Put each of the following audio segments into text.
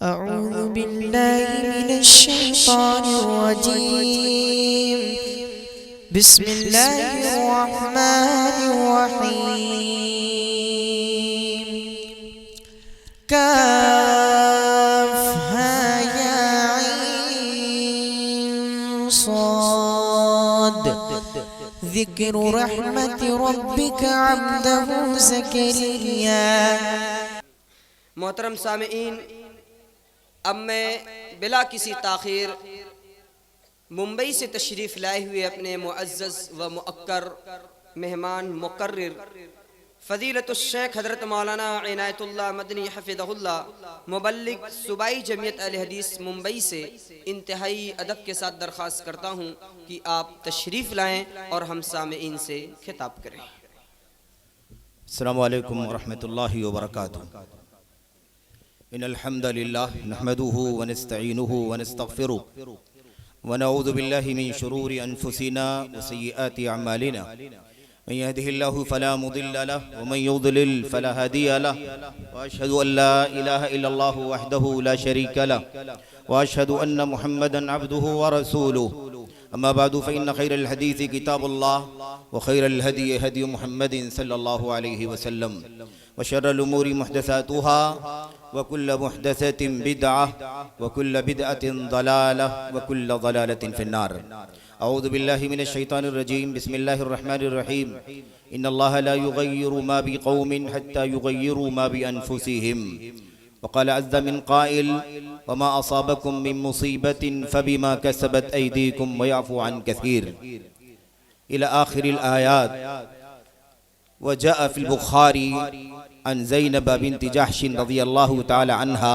अऊज़ु बिल्लाहि मिनश्शैतानिर्रजीम। बिस्मिल्लाहिर्रहमानिर्रहीम। काफ़हा या ऐन साद। ज़िक्रु रहमति रब्बिका अब्दहु ज़करिया। मोहतरम सामीईन, अब मैं बिला किसी ताख़ीर मुंबई से तशरीफ़ लाए हुए अपने मुअज़्ज़ज़ व मुअक्कर मेहमान मुकर्रिर फ़ज़ीलतुश शेख हज़रत मौलाना इनायतुल्लाह मदनी हफ़िज़हुल्लाह मुबल्लिग सूबाई जमीयत अहले हदीस मुंबई से इंतहाई अदब के साथ दरख्वास्त करता हूँ कि आप तशरीफ़ लाएँ और हम सामीईन से खिताब करें। अस्सलामु अलैकुम व रहमतुल्लाहि व बरकातुहू। इन्नल हम्दलिल्लाह नहमदुहु व नस्तईनुहु व नस्तगफिरुहु व नऊज़ु बिल्लाहि मिन शुरूरि अनफुसिना व सय्यिआति अअमालिना। मन यहदिहिल्लाहु फला मुदिल्ल लहु व मन युद्लिल फला हादिय लहु व अशहदु अन ला इलाहा इल्लल्लाहु वहदहु ला शरीका लहु व अशहदु अन्न मुहम्मदन अब्दुहु व रसूलुहु। अम्मा बादु फ़इन्न खैरल हदीसी किताबुल्लाह व खैरल हदी हदी मुहम्मदिन सल्लल्लाहु अलैहि वसल्लम व शर्रल उमूरि मुहदसातुहा व कुल्ल मुहदसतिन बिदअह व कुल्ल बिदअतिन ज़लालह व कुल्ल ज़लालतिन फिन्नार। अऊज़ु बिल्लाहि मिनश शैतानिर रजीम। बिस्मिल्लाहिर रहमानिर रहीम। इन्नल्लाहा ला युग़य्यिरु मा बिक़ौमिन हत्ता युग़य्यिरु मा बिअन्फुसिहिम। वक़ाल अज़्ज़ मिन क़ाइल वमा असाबकुम मिन मुसीबतिन फबिमा कसबत ऐदीकुम व यअफ़ू अन कसीर इला आखिरिल आयात। व जाअ फ़िल बुख़ारी अन ज़ैनब बिन्त जहश रज़ियल्लाहु तआला अन्हा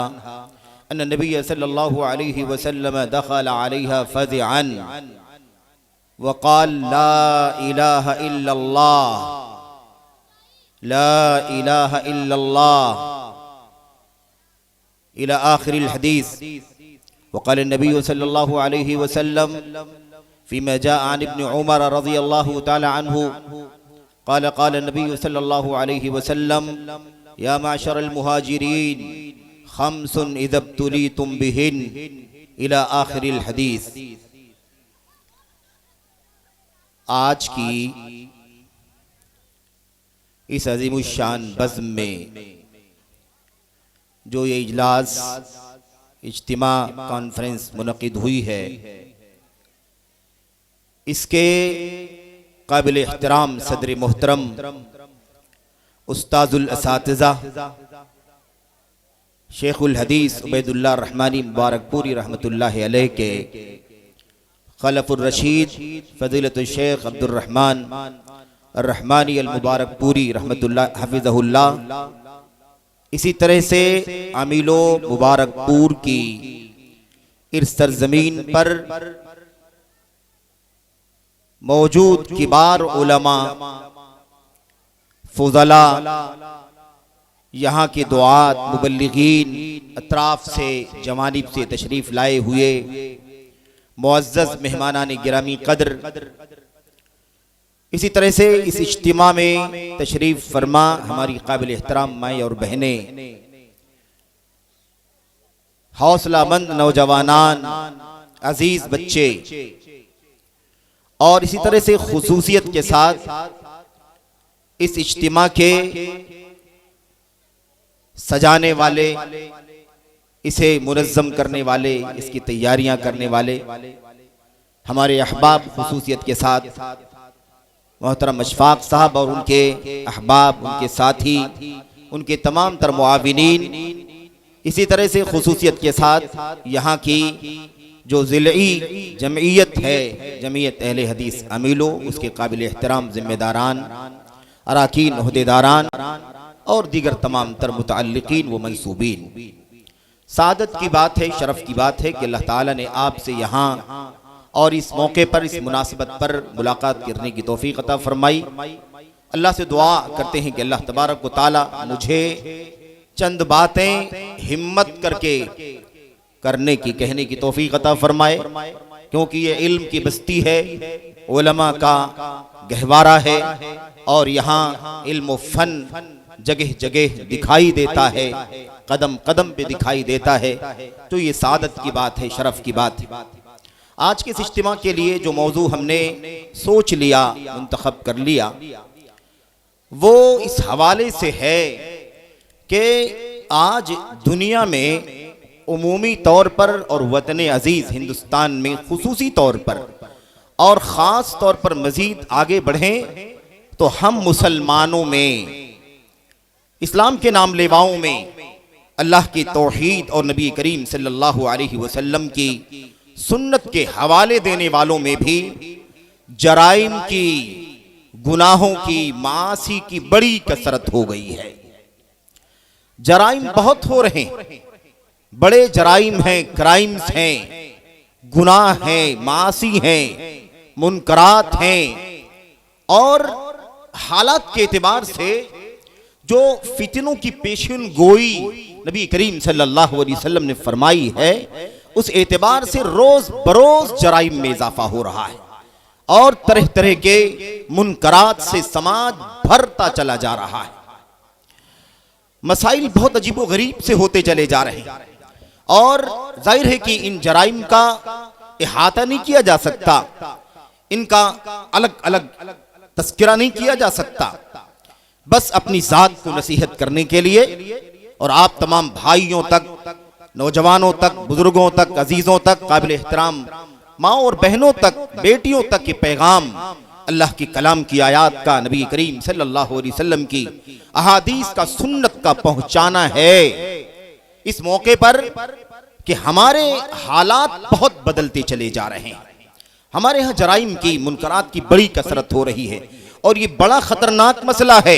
अन्न नबी सल्लल्लाहु अलैहि वसल्लम दख़ल अलैहा फ़ज़अन व क़ाल ला इलाहा इल्लल्लाह ला इलाहा इल्लल्लाह इला आखिरिल हदीस। वक़ाल नबी सल्लल्लाहु अलैहि वसल्लम फ़ीमा जाअ अन इब्न उमर रज़ियल्लाहु तआला अन्हु क़ाल क़ाल नबी सल्लल्लाहु अलैहि वसल्लम या माशरल मुहाजिरीन खम्सुन इज़ा इब्तुलीतुम बिहिन इला आखिरिल हदीस। आज की इस अज़ीमुश्शान बज़्म में जो ये इजलास इज्तिमा कॉन्फ्रेंस मुनक़िद हुई है, इसके काबिल एहतराम सदर मोहतरम उस्ताजुल असातिज़ा शेखुल हदीस उबैदुल्लाह रहमानी मुबारकपुरी रहमतुल्लाहि अलैह के खलफुर रशीद फ़ज़ीलतुल शेख अब्दुर रहमान अर्रहमानी अल मुबारकपुरी रहमतुल्लाह हफ़िज़हुल्लाह, इसी तरह से आमिलो मुबारकपुर की इस सरज़मीन पर मौजूद किबार उलमा फुज़ला, यहाँ के दुआत मुबल्लिगीन अतराफ से जवानिब से तशरीफ़ लाए हुए मुअज़्ज़ज़ मेहमानान गिरामी क़द्र, इसी तरह से इस इज्तिमा में तशरीफ़ फरमा हमारी काबिल एहतराम माएँ और बहनें, हौसलामंद नौजवानान, अजीज़ बच्चे और इसी तरह से खुसूसियत के साथ इस इज्तिमा के सजाने वाले, इसे मुनज़्ज़म करने वाले, इसकी तैयारियां करने वाले हमारे अहबाब, खुसूसियत के साथ मोहतरम अशफाक साहब और उनके अहबाब, उनके साथी, उनके तमाम तर मुआविनीन, इसी तरह से खुसूसियत के साथ यहाँ की जो ज़िलई जमईयत है, जमीयत अहले हदीस अमीलो, उसके काबिल एहतराम ज़िम्मेदारान, अराकीन, ओहदेदारान और दीगर तमाम तर मुतअल्लिकीन व मंसूबीन। सादत की बात है, शरफ़ की बात है कि अल्लाह ताला ने आपसे यहाँ और इस मौके पर, इस मुनासिबत पर मुलाकात करने की तौफीक अता फरमाई। अल्लाह से दुआ करते हैं कि अल्लाह तबारक व तआला मुझे चंद बातें हिम्मत करके करने की, कहने की तौफीक अता फरमाए, क्योंकि ये इल्म की बस्ती है, उलमा का गहवारा है और यहाँ इल्म व फन जगह जगह दिखाई देता है। कदम कदम पे दिखाई देता है, तो ये सादत की बात है, शरफ की बात है। आज के इस इज्तिमा के लिए जो मौजू हमने सोच लिया, मुंतखब कर लिया, वो इस हवाले से है कि आज दुनिया में उमूमी तौर पर और वतन अजीज हिंदुस्तान में खुसूसी तौर पर और ख़ास तौर पर मज़ीद आगे बढ़ें तो हम मुसलमानों में, इस्लाम के नाम लेवाओं में, अल्लाह की तौहीद और नबी करीम सल्लल्लाहु अलैहि वसल्लम की सुन्नत के हवाले देने वालों में भी जराइम की, गुनाहों की, मासी की बड़ी कसरत हो गई है। जराइम बहुत हो रहे हैं, बड़े जराइम हैं, क्राइम्स हैं, गुनाह हैं, मासी हैं, मुनकरात हैं। और हालात के एतबार से जो फितनों की पेशन गोई नबी करीम सल्लल्लाहु अलैहि वसल्लम ने फरमाई है, उस एतबार से रोज बरोज जराइम में इजाफा हो रहा है और तरह तरह के मुनकरात से समाज भरता चला जा रहा है। मसाइल बहुत अजीबो गरीब से होते चले जा रहे हैं और जाहिर है कि इन जराइम का इहाता नहीं किया जा सकता, इनका अलग अलग तस्करा नहीं किया जा सकता। बस अपनी जात को नसीहत करने के लिए और आप तमाम भाइयों तक, नौजवानों तक, बुजुर्गों तक, अजीजों तक, काबिल एहतराम माओ और बहनों तक, बेटियों तक ये पैगाम अल्लाह की कलाम की आयात का, नबी करीम सल्लल्लाहु अलैहि वसल्लम की अहादीस का, सुन्नत का पहुंचाना है इस मौके पर कि हमारे हालात बहुत बदलते चले जा रहे हैं। हमारे यहाँ जराइम की, मुनकरात की बड़ी कसरत हो रही है और ये बड़ा खतरनाक मसला है।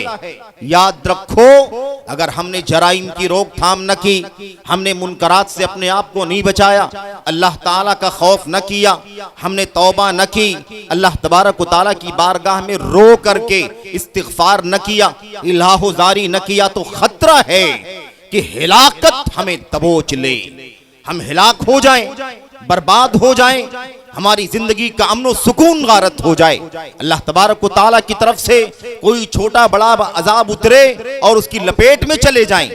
याद रखो, अगर हमने जराइम की रोकथाम न की, हमने मुनकरात से अपने आप को नहीं बचाया, अल्लाह ताला का खौफ न किया, हमने तौबा न की, अल्लाह तबारक व ताला की बारगाह में रो करके इस्तिग़फ़ार न किया, इल्हाह जारी न किया, तो खतरा है कि हिलाकत हमें दबोच ले, हम हिलाक हो जाएं, बर्बाद हो जाएं, हमारी जिंदगी का अमन सुकून गारत हो जाए। अल्लाह तबारक व ताला की तरफ से कोई छोटा बड़ा अजाब उतरे और उसकी लपेट में चले जाएं।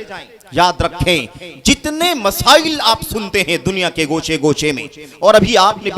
याद रखें, जितने मसाइल आप सुनते हैं दुनिया के गोशे गोशे में, और अभी आपने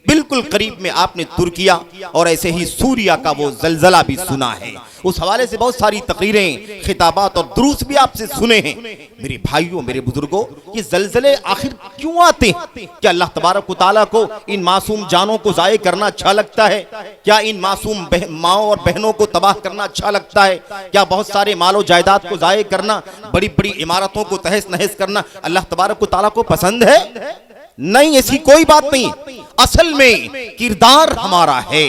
बिल्कुल करीब में आपने तुर्किया और ऐसे ही सूरिया का वो जलजला भी सुना है। उस हवाले से बहुत सारी तकरीरें, खिताबात और दुरूस भी आपसे सुने हैं। मेरे भाइयों, मेरे बुजुर्गों, ये जलजले आखिर क्यों आते हैं? क्या अल्लाह तबारक व तआला को इन मासूम जानों को जाये करना अच्छा लगता है? क्या इन मासूम माओ और बहनों को तबाह करना अच्छा लगता है? क्या बहुत सारे मालो जायदाद को जाये करना, बड़ी बड़ी इमारतों को तहस नहस करना अल्लाह तबारक व तआला को पसंद है? नहीं, ऐसी कोई बात नहीं। असल में किरदार हमारा है,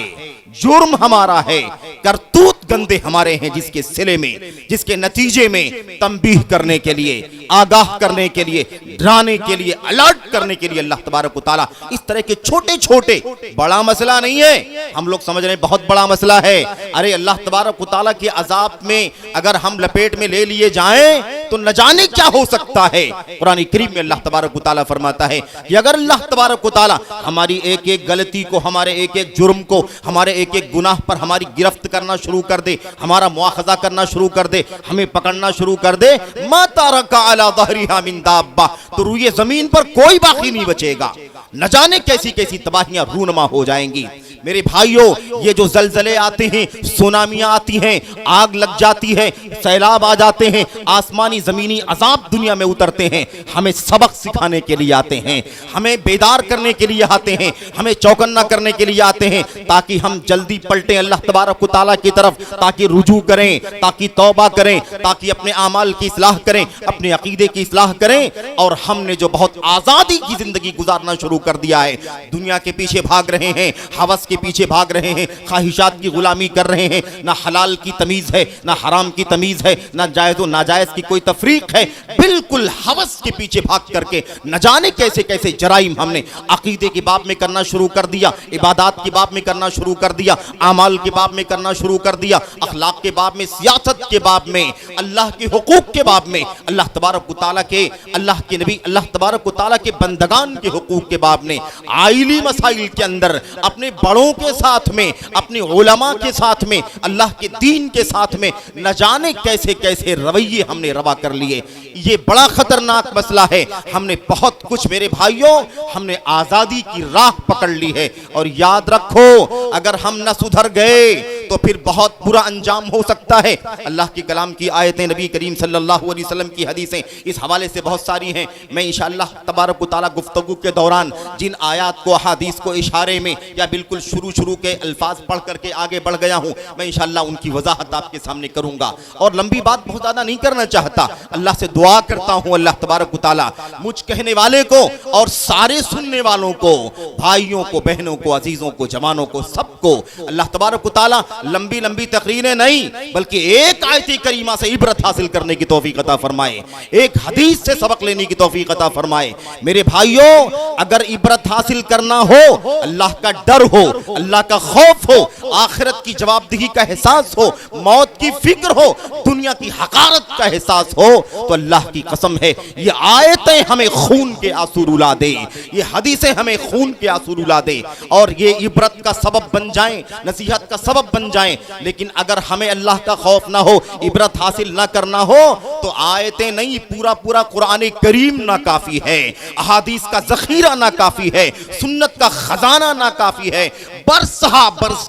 जुर्म हमारा है, करतूत गंदे हमारे हैं, जिसके सिले में, जिसके नतीजे में तंबीह करने के लिए, आगाह करने के लिए, डराने के लिए, अलर्ट करने के लिए अल्लाह तबारक व तआला इस तरह के छोटे छोटे, बड़ा मसला नहीं है, हम लोग समझ रहे हैं बहुत बड़ा मसला है। अरे अल्लाह तबारक व तआला के अजाब में अगर हम लपेट में ले लिए जाएं तो न जाने क्या हो सकता है। कुरान करीम में अल्लाह तबारक व तआला फरमाता है कि अगर अल्लाह तबारक व तआला हमारी एक एक गलती को, हमारे एक एक जुर्म को, हमारे एक एक गुनाह पर हमारी गिरफ्त करना शुरू कर दे, हमारा मुआखजा करना शुरू कर दे, हमें पकड़ना शुरू कर दे, मा तारका अला ज़हरिहा मिन दाब्बा, तो रूए जमीन पर कोई बाकी नहीं बचेगा। न जाने कैसी कैसी तबाहियां रूनमा हो जाएंगी। मेरे भाइयों, ये जो जलजले आते हैं, सुनामियां आती हैं, आग लग जाती है, सैलाब आ जाते हैं, आसमानी जमीनी अजाब दुनिया में उतरते हैं, हमें सबक सिखाने के लिए आते हैं, हमें बेदार करने के लिए आते हैं, हमें चौकन्ना करने के लिए आते हैं, ताकि हम जल्दी पलटें अल्लाह तबारक व तआला की तरफ, ताकि रुजू करें, ताकि तौबा करें, ताकि अपने आमाल की इस्लाह करें, अपने अकीदे की इस्लाह करें। और हमने जो बहुत आज़ादी की जिंदगी गुजारना शुरू कर दिया है, दुनिया के पीछे भाग रहे हैं, हवस के पीछे भाग रहे हैं, ख्वाहिशात की गुलामी कर रहे हैं, ना हलाल की तमीज है, ना हराम की तमीज है, ना जायज़ और नाजायज की कोई तफरीक है, बिल्कुल हवस के पीछे भाग करके न जाने कैसे कैसे जराइम हमने अकीदे के बाब में करना शुरू कर दिया, इबादत के बाब में करना शुरू कर दिया, आमाल के बाब में करना शुरू कर दिया, अखलाक के बाब में, सियासत के बाब में, अल्लाह के हुकूक के बाब में, अल्लाह तबारक व तआला के, अल्लाह के नबी, अल्लाह तबारक व तआला के बंदगान के हुकूक के बाब में, आइली मसाइल के अंदर अपने बड़ों बड़ों के साथ में, अपने उलमा के साथ में, अल्लाह के दीन के साथ में न जाने कैसे कैसे रवैये हमने रवा कर लिए। ये बड़ा खतरनाक मसला है। हमने बहुत कुछ मेरे भाइयों, हमने आज़ादी की राह पकड़ ली है। और याद रखो, अगर हम न सुधर गए तो फिर बहुत बुरा अंजाम हो सकता है। अल्लाह की कलाम की आयतें, नबी करीम सल्लल्लाहु अलैहि वसल्लम की हदीसें इस हवाले से बहुत सारी हैं। मैं इंशाअल्लाह तबारक व तआला गुफ्तगू के दौरान जिन आयात को, अहादीस को इशारे में या बिल्कुल शुरू के अल्फाज पढ़ करके आगे बढ़ गया हूँ, मैं इंशाअल्लाह उनकी वजाहत आपके सामने करूँगा। और लंबी बात बहुत ज़्यादा नहीं करना चाहता। अल्लाह से दुआ करता हूँ, अल्लाह तबारक व तआला मुझ कहने वाले को और सारे सुनने वालों को, भाइयों को, बहनों को, अजीजों को, जवानों को, सबको अल्लाह तबारक व तआला लंबी लंबी तकरीरें नहीं बल्कि एक आयत करीमा से इबरत हासिल करने की तौफीक अता फरमाए, एक हदीस से सबक लेने की तौफीक अता फरमाए। मेरे भाइयों, अगर इबरत हासिल करना हो, अल्लाह का डर हो, अल्लाह का खौफ हो, आखिरत की जवाबदेही का एहसास हो, मौत की फिक्र हो, दुनिया की हकारत का एहसास हो, तो अल्लाह की कसम है ये आयतें हमें खून के आंसू रुला दे, ये हदीसें हमें खून के आंसू रुला दे और ये इबरत का सबब बन जाएं, नसीहत का सबब बन जाएं। लेकिन अगर हमें अल्लाह का खौफ ना हो, इबरत हासिल ना करना हो, तो आयतें नहीं, पूरा कुरान करीम ना काफी है, अहादीस का जखीरा ना काफी है, सुन्नत का खजाना ना काफी है, बरस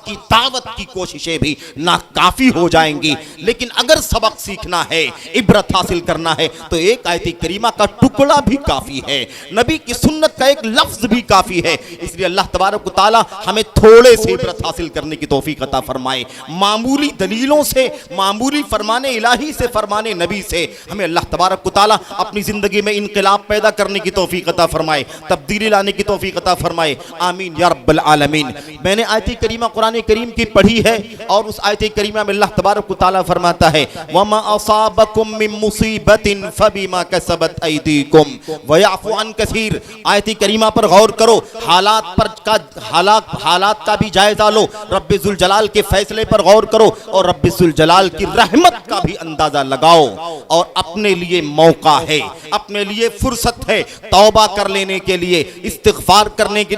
की दावत की कोशिशें भी नाकाफी हो जाएंगी। लेकिन अगर सबक सीखना है, इबरत हासिल करना है, तो एक आयत करीमा का टुकड़ा भी काफी है, नबी की सुन्नत का एक लफ्ज भी काफी है। इसलिए अल्लाह तबारक व तआला हमें थोड़े से इबरत हासिल करने की तौफीक अता फरमाए। मामूली दलीलों से, मामूली फरमाने इलाही से, फरमाने नबी से हमें अल्लाह तबारक व तआला अपनी जिंदगी में इनकलाब पैदा करने की तौफीक अता फरमाए, तब्दीली लाने की तौफीक अता फरमाए। आमीन या रब्बल आलमीन। मैंने आयत करीमा कुरान करीम की पढ़ी है और उस आयत करीमा में अल्लाह तबारक व तआला फरमाता है, वमा असाबकुम मिन मुसीबतिन फबिमा कसबत ऐदीकुम व याफु अन कसीर। आयत करीमा पर गौर करो, हालात का भी जायजा लो, रब्बे जुल जलाल के फैसले पर गौर करो और रब्बे जुल जलाल की रहमत का भी अंदाजा लगाओ। और अपने लिए मौका है, अपने लिए फुर्सत है तौबा कर लेने के लिए, इस्तिग़फ़ार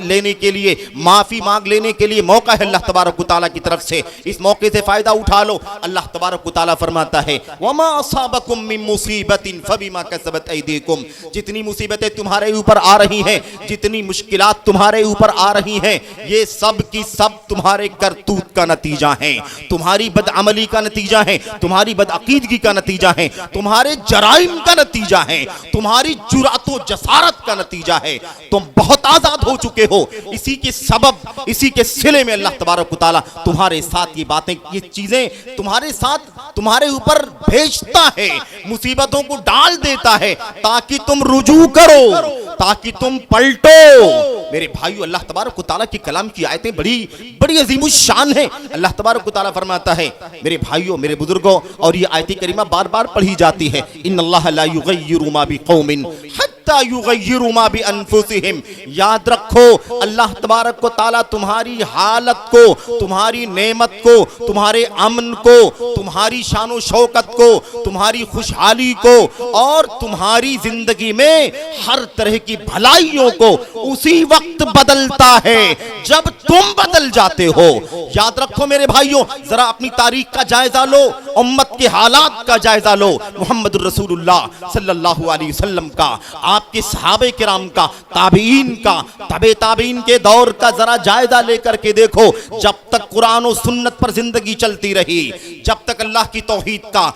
लेने के लिए, माफी मांग लेने के लिए मौका है अल्लाह तबारक व तआला की तरफ से। इस मौके से फायदा उठा लो। अल्लाह तबारक व तआला फरमाता है, वमा असाबकुम मिन मुसीबतिन फबिमा कसबत ऐदीकुम। जितनी मुसीबतें तुम्हारे ऊपर आ रही हैं, जितनी मुश्किलात तुम्हारे ऊपर आ रही हैं, ये सब की सब तुम्हारे करतूत का नतीजा है, तुम्हारी बदअमली का नतीजा है, तुम्हारी बदअकीदगी का नतीजा है, तुम्हारे जराइम का नतीजा है, तुम्हारी जुरातो जसारत का नतीजा है। तुम बहुत आजाद हो चुके हो। इसी के सबब, इसी के सिले में अल्लाह तबारक व तआला तुम्हारे साथ ये बातें, ये चीजें तुम्हारे साथ, तुम्हारे ऊपर भेजता है, मुसीबतों को डाल देता है ताकि तुम रुजू करो, ताकि तुम पलटो। मेरे भाइयों, अल्लाह तबारक व तआला की कलाम की आयतें बड़ी अजीमुश शान है। अल्लाह तबारक व तआला फरमाता है, मेरे भाइयों, मेरे बुजुर्गों, और ये आयत करीमा बार बार पढ़ी जाती है, इन्नल्लाह ला युगय्यिरु मा बिकौमिन हत्ता युगय्यिरु मा बिअनफुसिहिम। याद रखो, अल्लाह तबारक व तआला तुम्हारी हालत को, तुम्हारी नेमत को, तुम्हारे अमन को, तुम्हारी शानो शौकत को, तुम्हारी खुशहाली को और तुम्हारी जिंदगी में हर तरह की भलाइयों को उसी वक्त बदलता है जब तुम बदल जाते हो। याद रखो मेरे भाइयों, जरा अपनी तारीख का जायजा लो, उम्मत के हालात का जायजा लो, मुहम्मदुर रसूलुल्लाह सल्लल्लाहु अलैहि वसल्लम का, आपके सहाबे किराम का, ताबीन का, तबे ताबीन के दौर का जरा जायजा लेकर के देखो। जब तक कुरान और सुन्नत पर जिंदगी चलती रही, जब तक अल्लाह की तौहीद का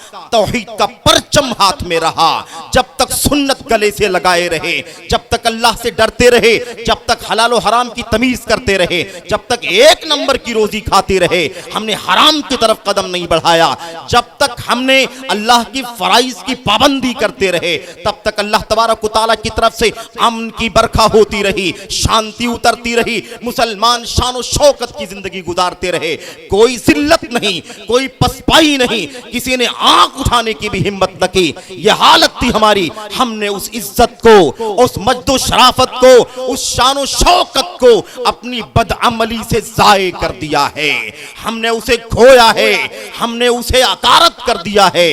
परचम हाथ में रहा, जब तक सुन्नत गले से लगाए रहे, जब तक अल्लाह से डरते रहे, जब तक हलाल और हराम की तमीज करते रहे, जब तक एक नंबर की रोजी खाते रहे, हमने हराम की तरफ कदम नहीं बढ़ाया, जब तक हमने अल्लाह की फराइज की पाबंदी करते रहे, तब तक अल्लाह तबारक व तआला की तरफ से अमन की बरखा होती रही, शांति उतरती रही, मुसलमान शान शौकत की जिंदगी गुजारते रहे। कोई जिल्लत नहीं, कोई पसपाई नहीं, किसी ने आंख उठाने की भी हिम्मत न की। यह हालत थी हमारी। हमने उस इज्जत को, उस मज्दो शराफत को, उस शानो शौकत को अपनी बदअमली से जाये कर दिया है, हमने उसे खोया है, हमने उसे अकारत कर दिया है।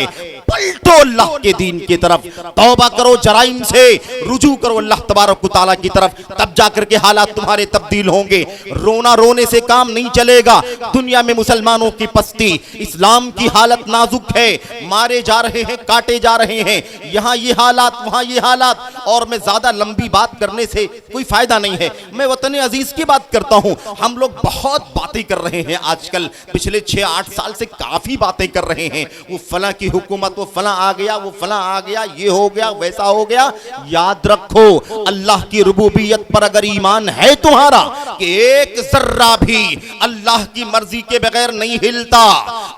पलटो अल्लाह के दीन की तरफ, तौबा करो जराइम से, रुजू करो अल्लाह तबारक व तआला की तरफ, तब जाकर के हालात तुम्हारे तब्दील होंगे। रोना रोने से काम नहीं चलेगा। दुनिया में मुसलमानों की पस्ती, इस्लाम की हालत नाजुक है, मारे जा रहे हैं, काटे जा रहे हैं, यहाँ ये हालात वहाँ ये हालात। और मैं ज्यादा लंबी बात करने से कोई फायदा नहीं है, मैं वतन अजीज की बात करता हूँ। हम लोग बहुत बातें कर रहे हैं आजकल, पिछले 6-8 साल से काफी बातें कर रहे हैं, वो फला की हुकूमत, वो फला आ गया, वो फला आ गया, ये हो गया, वैसा हो गया। याद रखो अल्लाह की रुबूबियत पर अगर ईमान है तुम्हारा कि एक जर्रा भी अल्लाह की मर्जी के बगैर नहीं हिलता,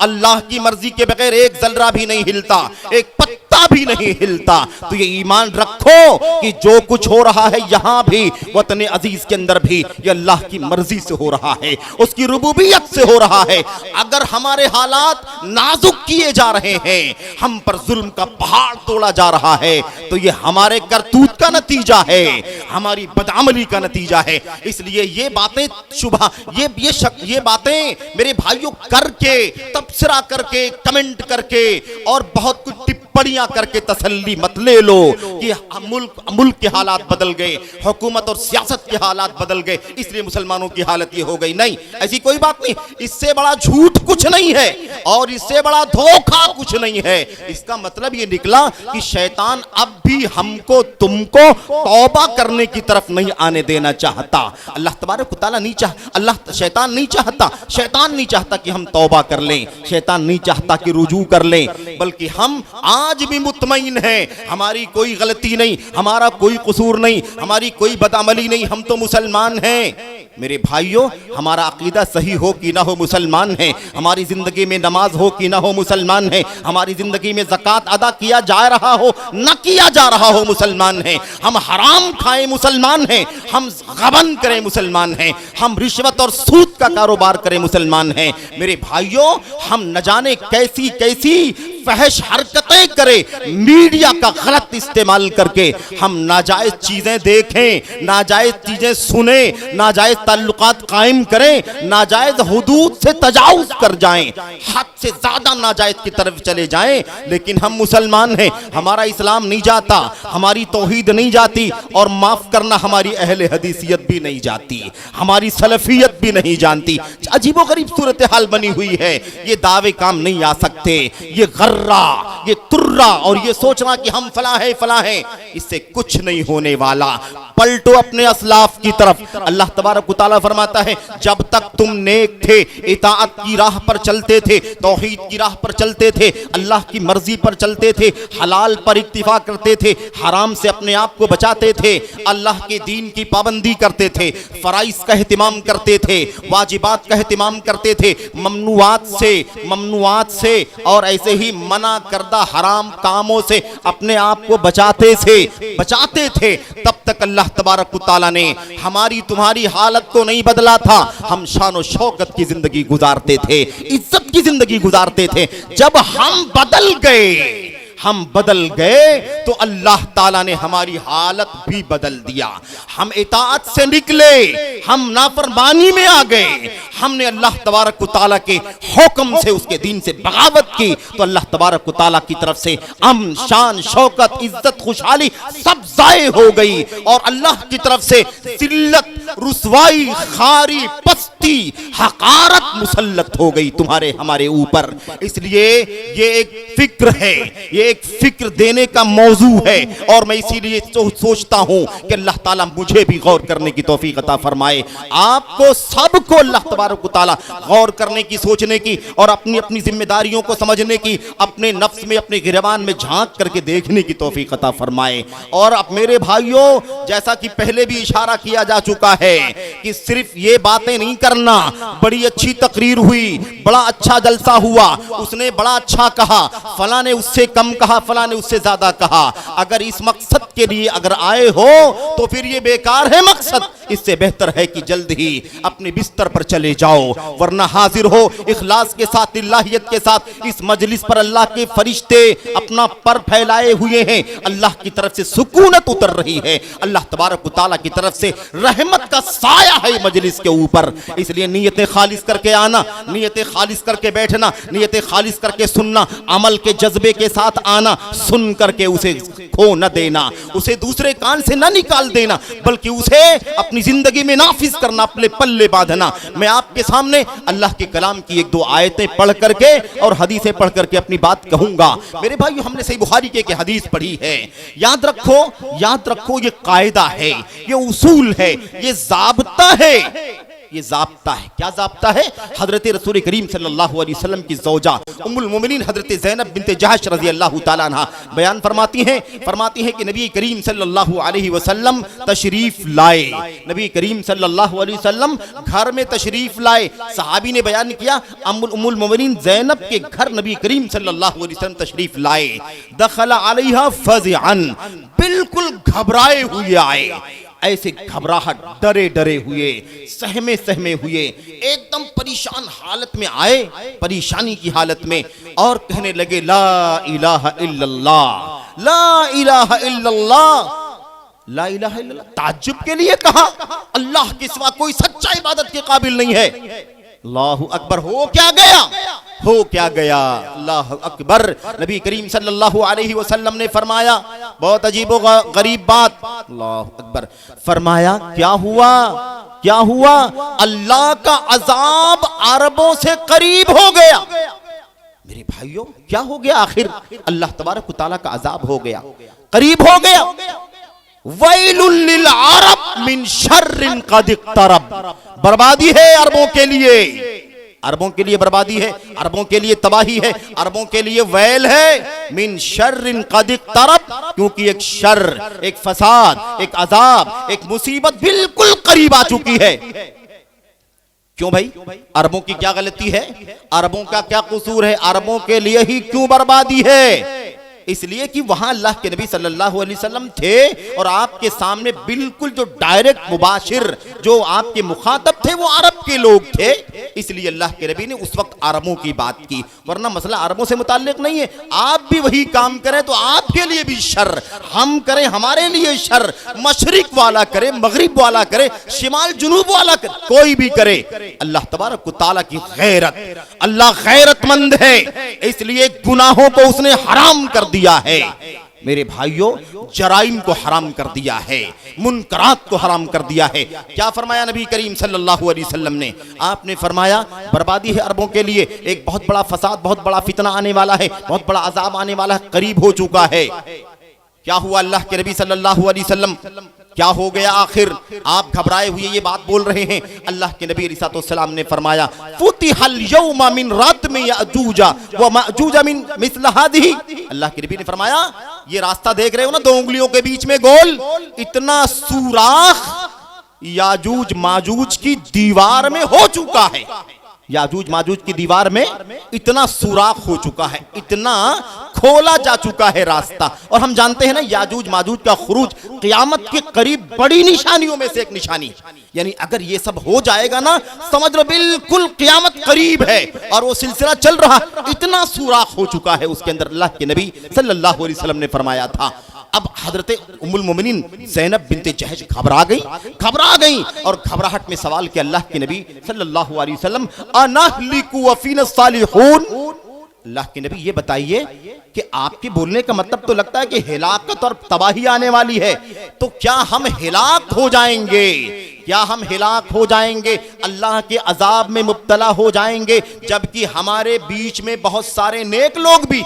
अल्लाह की मर्जी के बगैर एक जर्रा भी नहीं हिलता, एक पत्ता भी नहीं हिलता, तो ये ईमान रखो कि जो कुछ हो रहा है यहां भी वतन अजीज के अंदर भी ये अल्लाह की मर्जी से हो रहा है, उसकी रुबूबियत से हो रहा है। अगर हमारे हालात नाजुक किए जा रहे हैं, हम पर जुल्म का पहाड़ तोड़ा जा रहा है, तो ये हमारे करतूत का नतीजा है, हमारी बदअमली का नतीजा है। इसलिए ये बातें शुभा ये बातें मेरे भाइयों करके, तबसरा करके, कमेंट करके और बहुत कुछ टिप्पणियां करके तसल्ली मत ले लो कि मुल्क के हालात बदल गए, हुकूमत और सियासत के हालात बदल गए, इसलिए मुसलमानों की हालत ये हो गई। नहीं, ऐसी कोई बात नहीं। इससे बड़ा झूठ कुछ नहीं है और इससे बड़ा धोखा कुछ नहीं है। इसका मतलब ये निकला कि शैतान अब भी हमको तुमको तौबा करने की तरफ नहीं आने देना चाहता। अल्लाह तबारक व तआला नहीं शैतान नहीं चाहता कि हम तौबा कर लें, शैतान नहीं चाहता कि रुजू कर लें, बल्कि हम आज भी मुतमईन हैं, हमारी कोई गलती नहीं, हमारा कोई कसूर नहीं, हमारी कोई बदअमली नहीं, हम तो मुसलमान हैं। मेरे भाइयों, हमारा अकीदा सही हो कि ना हो मुसलमान हैं, हमारी जिंदगी में नमाज हो कि ना हो मुसलमान हैं, हमारी जिंदगी में ज़कात अदा किया जा रहा हो न किया जा रहा हो मुसलमान हैं, हम हराम खाएं मुसलमान हैं, हम गबन करें मुसलमान हैं, हम रिश्वत और सूद का कारोबार करें मुसलमान हैं। मेरे भाइयों, हम न जाने कैसी कैसी फहश हरकतें करें, मीडिया का गलत इस्तेमाल करके हम नाजायज चीजें देखें, नाजायज चीजें सुने, नाजायज ताल्लुकात कायम करें, नाजायज हुदूद से तजावुज कर जाएं, हद से ज्यादा नाजायज की तरफ चले जाएं। लेकिन हम मुसलमान हैं, हमारा इस्लाम नहीं जाता, हमारी तौहीद नहीं जाती, और माफ करना हमारी अहले हदीसियत भी नहीं जाती, हमारी सलफियत भी नहीं जानती। अजीबो गरीब सूरत हाल बनी हुई है। ये दावे काम नहीं आ सकते, ये ये तुर्रा और ये सोचना कि हम फला है, इससे कुछ नहीं होने वाला। पलटो अपने असलाफ की तरफ। अल्लाह तबारक व तआला फरमाता है, जब तक तुम नेक थे, इताअत की राह पर चलते थे, तौहीद की राह पर चलते थे, अल्लाह की मर्जी पर चलते थे, हलाल पर इक्तिफा करते थे, हराम से अपने आप को बचाते थे, अल्लाह के दीन की पाबंदी करते थे, फराइज का एहतिमाम करते थे, वाजिबात का एहतिमाम करते थे, ममनुआत से और ऐसे ही मना करदा हराम कामों से अपने आप को बचाते थे, तब तक अल्लाह तबारक व तआला ने हमारी तुम्हारी हालत को नहीं बदला था। हम शान और शौकत की जिंदगी गुजारते थे, इज्जत की जिंदगी गुजारते थे। जब हम बदल गए तो अल्लाह ताला ने हमारी हालत भी बदल दिया। हम इताअत से निकले, हम नाफरमानी में आ गए, हमने अल्लाह तबारक व तआला के हुक्म से, उसके दीन से बगावत की, तो अल्लाह तबारक व तआला की तरफ से अमन, शान, शौकत, इज्जत, खुशहाली सब ज़ाये हो गई, और अल्लाह की तरफ से जिल्लत, रुसवाई, खारी, पस्ती, हकारत मुसल्लत हो गई तुम्हारे हमारे ऊपर। इसलिए ये एक फिक्र है, ये एक फिक्र देने का मौजू है, और मैं इसीलिए सोचता हूं कि अल्लाह ताला मुझे भी गौर करने की तौफीक अता फरमाए, आपको सबको अल्लाह तबारक व तआला गौर करने की, सोचने की और अपनी अपनी जिम्मेदारियों को समझने की, अपने नफ्स में, अपने गिरबान में झांक करके देखने की तौफीक अता फरमाए। और अब मेरे भाइयों, जैसा कि पहले भी इशारा किया जा चुका है कि सिर्फ ये बातें नहीं करना, बड़ी अच्छी तकरीर हुई, बड़ा अच्छा जलसा हुआ, उसने बड़ा अच्छा कहा, फला ने उससे कम कहा, फला ने उससे ज्यादा कहा, अगर इस मकसद के लिए अगर आए हो तो फिर ये बेकार है मकसद। इससे बेहतर है कि जल्द ही अपने बिस्तर पर चले जाओ, वरना हाजिर हो इखलास के साथ, इल्लाहियत के साथ। इस मजलिस पर अल्लाह के फरिश्ते अपना पर फैलाए हुए हैं, अल्लाह की तरफ से सुकूनत उतर रही है, अल्लाह तबारक व तआला की तरफ से रहमत का साया है मजलिस के ऊपर। इसलिए नीयतें खालिस करके आना, नीयतें खालिस करके बैठना, नीयतें खालिस करके सुनना, अमल के जज्बे के साथ आना, सुन करके उसे खो न देना, उसे दूसरे कान से न निकाल देना, बल्कि उसे अपनी जिंदगी में नाफिज करना, अपने पल्ले बांधना। मैं आपके सामने अल्लाह के कलाम की एक दो आयतें पढ़ करके और हदीसें पढ़ करके अपनी बात कहूंगा। मेरे भाइयों, हमने सही बुखारी के हदीस पढ़ी है। याद रखो ये कायदा है, ये उसूल है, ये ज़ाब्ता है, ये ज़ाब्ता है। क्या ज़ाब्ता है? हजरत रसूल करीम सल्लल्लाहु अलैहि वसल्लम की ज़ौजा उम्मुल मोमिनीन हजरत ज़ैनब बिन्त जहश रज़ी अल्लाह तआला अन्हा बयान फरमाती हैं कि नबी करीम सल्लल्लाहु अलैहि वसल्लम तशरीफ लाए, नबी करीम सल्लल्लाहु अलैहि वसल्लम घर में तशरीफ लाए। सहाबी ने बयान किया, उम्मुल मोमिनीन ज़ैनब के घर नबी करीम सल्लल्लाहु अलैहि वसल्लम तशरीफ लाए। दखला अलैहा फज़अन, बिल्कुल घबराए हुए आए, ऐसे घबराहट, डरे डरे हुए, सहमे सहमे हुए, एकदम परेशान हालत में आए, परेशानी की हालत में, और कहने लगे ला इलाहा इल्लल्लाह, ला इलाहा इल्लल्लाह, ला इलाहा इल्लल्लाह। ताज्जुब के लिए कहा, अल्लाह के सिवा कोई सच्चा इबादत के काबिल नहीं है। अल्लाहु अकबर। हो क्या गया? हो क्या गया? अल्लाह अकबर। नबी करीम सल्लल्लाहु अलैहि वसल्लम ने फरमाया, बहुत अजीब व गरीब बात, अल्लाह अकबर, फरमाया क्या हुआ? क्या हुआ? अल्लाह का अजाब अरबों से करीब हो गया। मेरे भाइयों, क्या हो गया आखिर? अल्लाह तबारक व तआला का अजाब हो गया, करीब हो गया। वैलुल लिल अरब मिन शर्रिन कद इक़तरब, बर्बादी है अरबों के लिए, अरबों के लिए बर्बादी है, अरबों के लिए तबाही है, अरबों के लिए वैल है। मिन शर्रिन कद इक़तरब, क्योंकि एक शर, एक फसाद, एक अजाब, एक मुसीबत बिल्कुल करीब आ चुकी है। क्यों भाई? अरबों की क्या गलती है? अरबों का क्या कसूर है? अरबों के लिए ही क्यों बर्बादी है? इसलिए कि वहां अल्लाह के नबी सल्लल्लाहु अलैहि वसल्लम थे और आपके सामने बिल्कुल जो डायरेक्ट मुबाशिर, जो आपके मुखातब थे, वो अरब के लोग थे। इसलिए अल्लाह के नबी ने उस वक्त अरबों की बात की, वरना मसला अरबों से मुताल्लिक नहीं है। आप भी वही काम करें तो आपके लिए भी शर, हम करें हमारे लिए शर, मशरिक वाला करे, मगरिब वाला करे, शिमाल जुनूब वाला करे, कोई भी करे, अल्लाह तबारक व तआला की गैरत, अल्लाह गैरतमंद है, इसलिए गुनाहों को उसने हराम कर दिया है। मेरे भाइयों, जराइम को हराम कर दिया है, मुनकरात को हराम कर दिया है। क्या फरमाया नबी करीम सल्लल्लाहु अलैहि वसल्लम ने? आपने फरमाया बर्बादी है अरबों के लिए, एक बहुत बड़ा फसाद, बहुत बड़ा फितना आने वाला है, बहुत बड़ा अजाब आने वाला है, करीब हो चुका है। क्या हुआ? अल्लाह के नबी सल्लल्लाहु अलैहि वसल्लम, क्या हो गया आखिर? आप घबराए हुए ये बात बोल रहे हैं। अल्लाह के नबी अलैहिस्सलाम ने फरमाया, फुतिहल यौमा मिन रातम याजूज व माजूज मिन मिस्ल हादिही। अल्लाह के नबी ने फरमाया, ये रास्ता देख रहे हो ना, दो उंगलियों के बीच में गोल, इतना सुराख याजूज माजूज की दीवार में हो चुका है। याजूज माजूज की दीवार में इतना सुराख हो चुका है, इतना खोला जा चुका है रास्ता। और हम जानते हैं ना, याजूज माजूज का खुरूज क़यामत के करीब बड़ी निशानियों में से एक निशानी, यानी अगर ये सब हो जाएगा ना, समझ लो बिल्कुल क़यामत करीब है। और वो सिलसिला चल रहा, इतना सुराख हो चुका है उसके अंदर। अल्लाह के नबी सल्लल्लाहु अलैहि वसल्लम ने फरमाया था। अब हजरत उम्मुल मोमिनीन ज़ैनब बिन्त जहश घबरा गई और घबराहट में सवाल किया अल्लाह के नबी सल्लल्लाहु अलैहि वसल्लम, अनहलिकु व फीना सालिहून। अल्लाह के नबी, ये बताइए कि आपके बोलने का मतलब तो लगता है कि हिलाकत और तबाही आने वाली है, तो क्या हम हिलाक हो जाएंगे? क्या हम हिलाक हो जाएंगे, अल्लाह के अजाब में मुब्तला हो जाएंगे, जबकि हमारे बीच में बहुत सारे नेक लोग भी,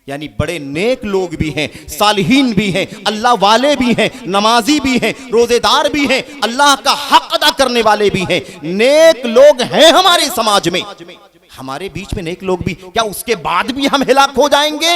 यानी बड़े नेक लोग भी हैं, सालिहीन भी हैं, अल्लाह वाले भी हैं, नमाजी भी हैं, रोजेदार भी हैं, अल्लाह का हक अदा करने वाले भी हैं, नेक लोग हैं हमारे समाज में, हमारे बीच में नेक लोग भी, क्या उसके बाद भी हम हिलाक हो जाएंगे?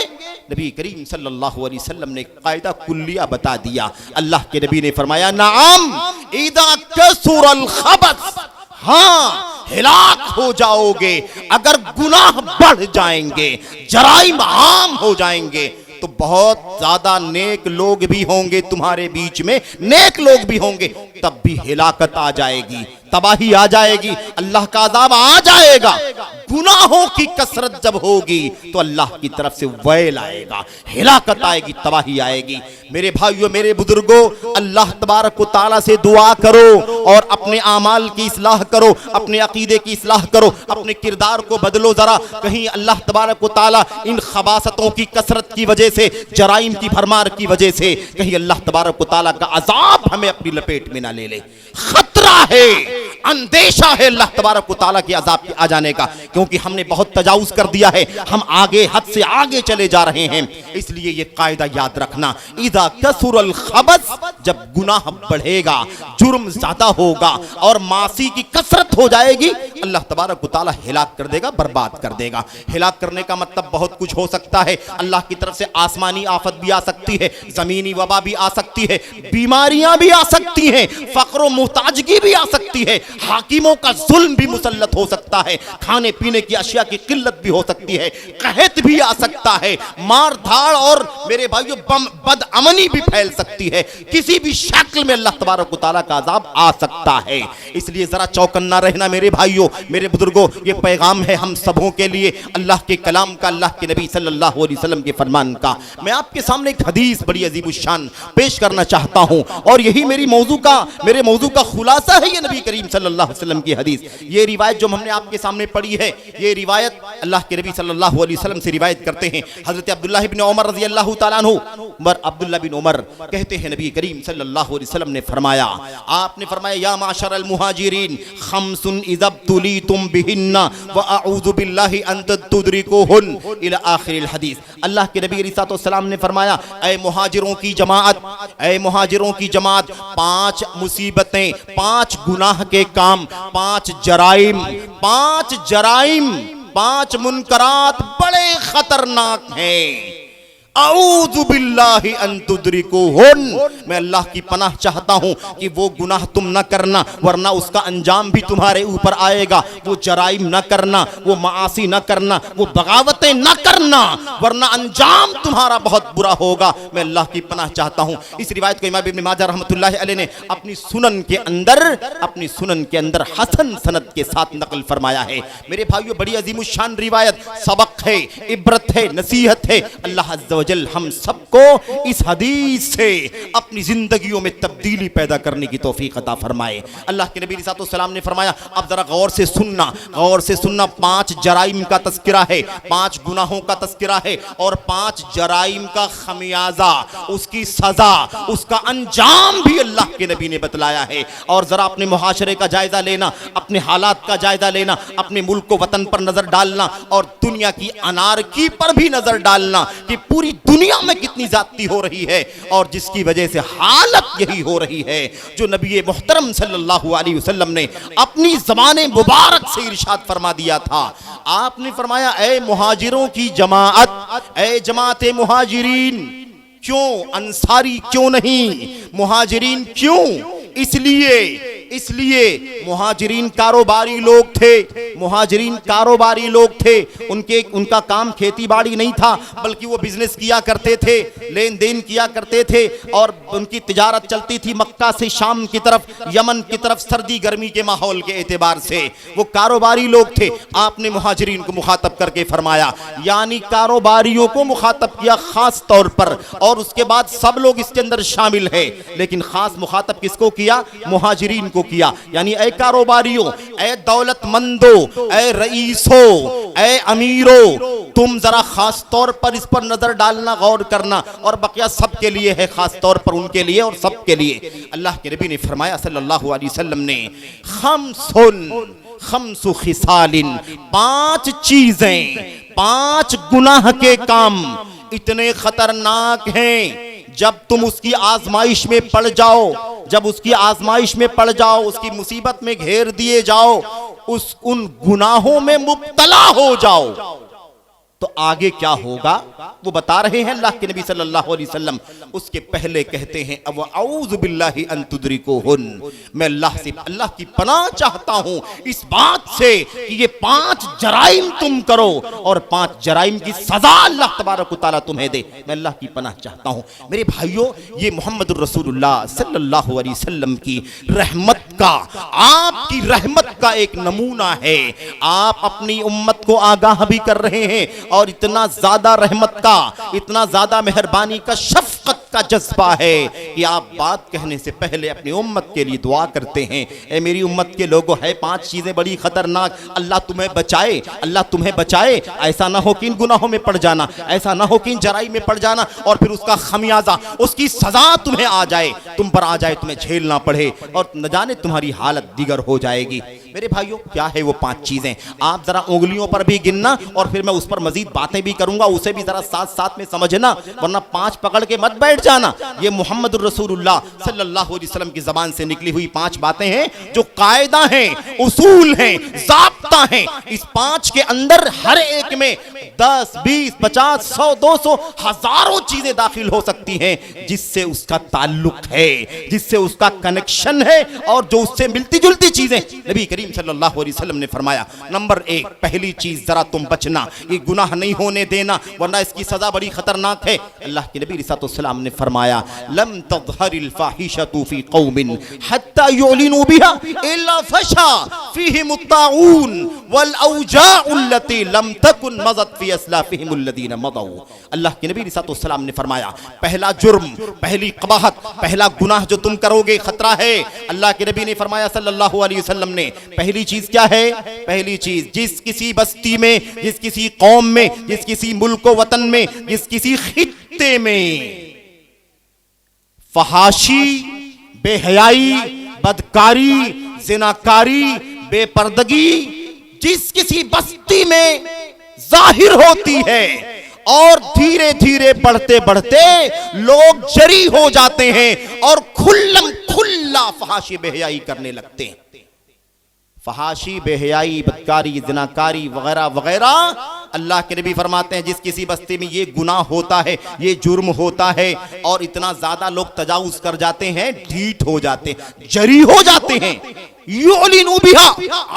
नबी करीम सल्लल्लाहु अलैहि वसल्लम ने कायदा कुल्लिया बता दिया। अल्लाह के नबी ने फरमाया, नाम इदा कसुरल खबस, हाँ हिलाक हो जाओगे अगर गुनाह बढ़ जाएंगे, जराइम आम हो जाएंगे, तो बहुत ज्यादा नेक लोग भी होंगे तुम्हारे बीच में, नेक लोग भी होंगे, तब भी हिलाकत आ जाएगी, तबाही आ जाएगी, अल्लाह का अज़ाब आ जाएगा। गुनाहों की कसरत जब होगी तो अल्लाह की तरफ से वैल आएगा, हिलाकत आएगी, तबाही आएगी। मेरे भाइयों, मेरे बुजुर्गों, अल्लाह तबारक व तआला से दुआ करो और अपने आमाल की इस्लाह करो, अपने अकीदे की इस्लाह करो, अपने किरदार को बदलो जरा। कहीं अल्लाह तबारक व तआला इन खबासतों की कसरत की वजह से, जराइम की भरमार की वजह से, कहीं अल्लाह तबारक व तआला का अज़ाब हमें अपनी लपेट में ना ले ले। खतरा है, अंदेशा है अल्लाह तबारक व तआला के अज़ाब के आ जाने का, क्योंकि हमने बहुत तजावुज़ कर दिया है, हम आगे हद से आगे चले जा रहे हैं। इसलिए ये कायदा याद रखना, इज़ा कसुरल खबस, जब गुनाह बढ़ेगा, जुर्म ज्यादा होगा और मासी की कसरत हो जाएगी, अल्लाह तबारक व तआला हिलाक कर देगा, बर्बाद कर देगा। हिलाक करने का मतलब बहुत कुछ हो सकता है। अल्लाह की तरफ से आसमानी आफत भी आ सकती है, जमीनी वबा भी आ सकती है, बीमारियां भी आ सकती हैं, फक्र मुहताजगी भी आ सकती है, हाकिमों का जुल्म भी मुसल्लत हो सकता है, खाने पीने की अशिया की किल्लत भी हो सकती है, कहत भी आ सकता है, मार धाड़ और मेरे भाइयों बदअमनी भी फैल सकती है। किसी भी शक्ल में अल्लाह तबारक व तआला का अज़ाब आ सकता है। इसलिए जरा चौकन्ना रहना मेरे भाइयों, मेरे बुजुर्गों, ये पैगाम है हम सबों के लिए, अल्लाह के कलाम का, अल्लाह के नबी सल्लल्लाहु अलैहि वसल्लम के फरमान का। मैं आपके सामने एक हदीस बड़ी अजीबुशान पेश करना चाहता हूं और यही मेरे मौजू का खुलासा है, ये नबी करीम सल्लल्लाहु अलैहि वसल्लम की हदीस। ये रिवायत जो हमने आपके सामने पढ़ी है, ये रिवायत अल्लाह के नबी सल्लल्लाहु अलैहि वसल्लम से रिवायत करते हैं हजरत अब्दुल्लाह इब्न उमर रज़ियल्लाहु तआला अन्हु। अब्दुल्लाह बिन उमर कहते हैं नबी करीम सल्लल्लाहु अलैहि वसल्लम ने फरमाया, आपने फरमाया, या माशरल मुहाजिरीन खम्सुन इज़ब्तुलीतुम बिहिन्ना व अऊज़ु बिल्लाहि अन तुदरिकुहुन इला आखिरिल हदीस। अल्लाह के नबी अलैहि सलाम ने फरमाया, ऐ मुहाजिरों की जमाअत, ऐ मुहाजिरों की जमात, 5 मुसीबतें, 5 गुनाह के काम, 5 जराइम, 5 मुनकरात बड़े खतरनाक हैं। अऊज़ु बिल्लाहि अन तुदरिकुहुन, मैं अल्लाह की पनाह चाहता हूं कि वो गुनाह तुम न करना, वरना उसका अंजाम भी तुम्हारे ऊपर आएगा। वो जराइम न करना, वो मासी न करना, वो बगावतें न करना, वरना अंजाम तुम्हारा बहुत बुरा होगा। मैं अल्लाह की पनाह चाहता हूं। इस रिवायत को इमाम इब्न माजा रहमतुल्लाहि अलैह ने अपनी सुनन के अंदर हसन सनद के साथ नकल फरमाया है। मेरे भाइयों, बड़ी अजीमुशान रिवायत, सबक है, इबरत है, नसीहत है। अल्लाह अज़्ज़ व जल हम सबको इस हदीस से अपनी जिंदगियों में तब्दीली पैदा करने की तौफीक अता फरमाए। अल्लाह के नबी सल्लल्लाहु अलैहि वसल्लम ने फरमाया, अब जरा गौर से सुनना, 5 जराइम का तस्किरा है, 5 गुनाहों का तस्किरा है और 5 जराइम का खमियाजा, उसकी सजा, उसका अंजाम भी अल्लाह के नबी ने बतलाया है। और जरा अपने मुहाशरे का जायजा लेना, अपने हालात का जायजा लेना, अपने मुल्क को वतन पर नजर डालना और दुनिया की अनारकी पर भी नजर डालना कि पूरी दुनिया में कितनी जाती हो रही है और जिसकी वजह से हालत यही हो रही है जो नबी मुहतरम सल्लल्लाहु अलैहि वसल्लम ने अपनी ज़बाने मुबारक से इरशाद फरमा दिया था। आपने फरमाया, ऐ मुहाजिरों की जमाअत, ऐ जमाते मुहाजिरीन, क्यों अंसारी क्यों नहीं, मुहाजिरीन क्यों? इसलिए मुहाजिरीन कारोबारी लोग थे, उनका काम खेती बाड़ी नहीं था, बल्कि वो बिजनेस किया करते थे, लेन देन किया करते थे और उनकी तिजारत चलती थी मक्का से शाम की तरफ, यमन की तरफ, सर्दी गर्मी के माहौल के एतबार से वो कारोबारी लोग थे। आपने मुहाजिरीन को मुखातब करके फरमाया, यानी कारोबारियों को मुखातब किया खास तौर पर, और उसके बाद सब लोग इसके अंदर शामिल है, लेकिन खास मुखातब किसको किया? मुहाजिरीन को किया। यानी ऐ कारोबारियों, ऐ दौलतमंदो, ऐ रईसो, ऐ अमीरो, तुम जरा खास तौर पर इस पर नजर डालना, गौर करना, और बकिया सबके लिए है, खास तौर पर उनके लिए और सबके लिए। अल्लाह के नबी ने फरमाया सल्लल्लाहु अलैहि वसल्लम ने, खम्सु खिसालिन, 5 चीजें, 5 गुनाह के काम इतने खतरनाक हैं, जब तुम उसकी आजमाइश में पड़ जाओ, उसकी मुसीबत में घेर दिए जाओ, उन गुनाहों में मुब्तला हो जाओ, तो आगे क्या होगा वो बता रहे हैं अल्लाह के नबी सल्लल्लाहु अलैहि वसल्लम। उसके पहले कहते हैं अब औज़ु बिल्लाहि अन तुदरिकुहुन, मैं अल्लाह से अल्लाह की पनाह चाहता हूं इस बात से कि ये 5 जराइम तुम करो और 5 जराइम की सजा अल्लाह तबारक व तआला तुम्हें दे, मैं अल्लाह की पनाह चाहता हूं। मेरे भाइयों, ये मोहम्मद रसूलुल्लाह सल्लल्लाहु अलैहि वसल्लम की रहमत का, आपकी रहमत का एक नमूना है। आप अपनी उम्मत को आगाह भी कर रहे हैं और इतना ज्यादा रहमत का, इतना ज्यादा मेहरबानी का, शफकत का जज्बा है कि आप बात कहने से पहले अपनी उम्मत के लिए दुआ करते हैं। ए मेरी उम्मत के लोगों, है 5 चीजें बड़ी खतरनाक, अल्लाह तुम्हें बचाए, अल्लाह तुम्हें बचाए। ऐसा ना हो कि इन गुनाहों में पड़ जाना, ऐसा ना हो कि इन जराई में पड़ जाना और फिर उसका खमियाजा, उसकी सजा तुम्हें आ जाए, तुम पर आ जाए, तुम्हें झेलना पड़े और न जाने तुम्हारी हालत दिगर हो जाएगी। मेरे भाइयों, क्या है वो 5 चीजें? आप जरा उंगलियों पर भी गिनना और फिर मैं उस पर मजीद बातें भी करूंगा, उसे भी जरा साथ साथ में समझना, वरना 5 पकड़ के मत बैठ जाना। ये मोहम्मद रसूलुल्लाह सल्लल्लाहु अलैहि वसल्लम की जबान से निकली हुई 5 बातें हैं जो कायदा हैं, उसूल हैं, ज़ाब्ता हैं। इस 5 के अंदर हर एक में 10, 20, 50, 100, 200, हजारों चीजें दाखिल हो सकती हैं जिससे उसका ताल्लुक है, जिससे उसका कनेक्शन है और जो उससे मिलती जुलती चीजें। नबी करीम सल्लल्लाहु अलैहि वसल्लम ने फरमाया, नंबर 1, पहली चीज जरा तुम बचना, ये गुनाह नहीं होने देना वरना इसकी सजा बड़ी खतरनाक है। अल्लाह के नबी सल्लल्लाहु अलैहि वसल्लम ने फरमाया, लम तज़हरिल फाहिशतु फी कौमिन हत्ता युलिनु बिहा इल्ला फशा फीहिमुत ताऊन वल औजाउ अल्लती लम तकुन मज़त फी अस्लाफिहिम अल्लज़ीना मदऊ। अल्लाह के नबी सल्लल्लाहु अलैहि वसल्लम ने फरमाया, पहला जुर्म, पहली कबाहत, पहला गुनाह जो तुम करोगे खतरा है। अल्लाह के नबी ने फरमाया सल्लल्लाहु अलैहि वसल्लम ने, पहली चीज क्या है? पहली चीज, जिस किसी बस्ती में, जिस किसी कौम में, जिस किसी मुल्क वतन में, जिस किसी खित्ते में फहाशी, बेहयाई, बदकारी, जिनाकारी, बेपर्दगी जिस किसी बस्ती में जाहिर होती है और धीरे धीरे बढ़ते बढ़ते लोग जरी हो जाते हैं और खुल्लम खुल्ला फहाशी बेहयाई करने लगते हैं। फहाशी, बेहयाई, बदकारी, जिनाकारी वगैरह वगैरह, अल्लाह के नबी फरमाते हैं जिस किसी बस्ती में ये गुनाह होता है, ये जुर्म होता है और इतना ज्यादा लोग तजावुज कर जाते हैं, ढीठ हो जाते हैं, जरी हो जाते हैं, युलिनु बिहा,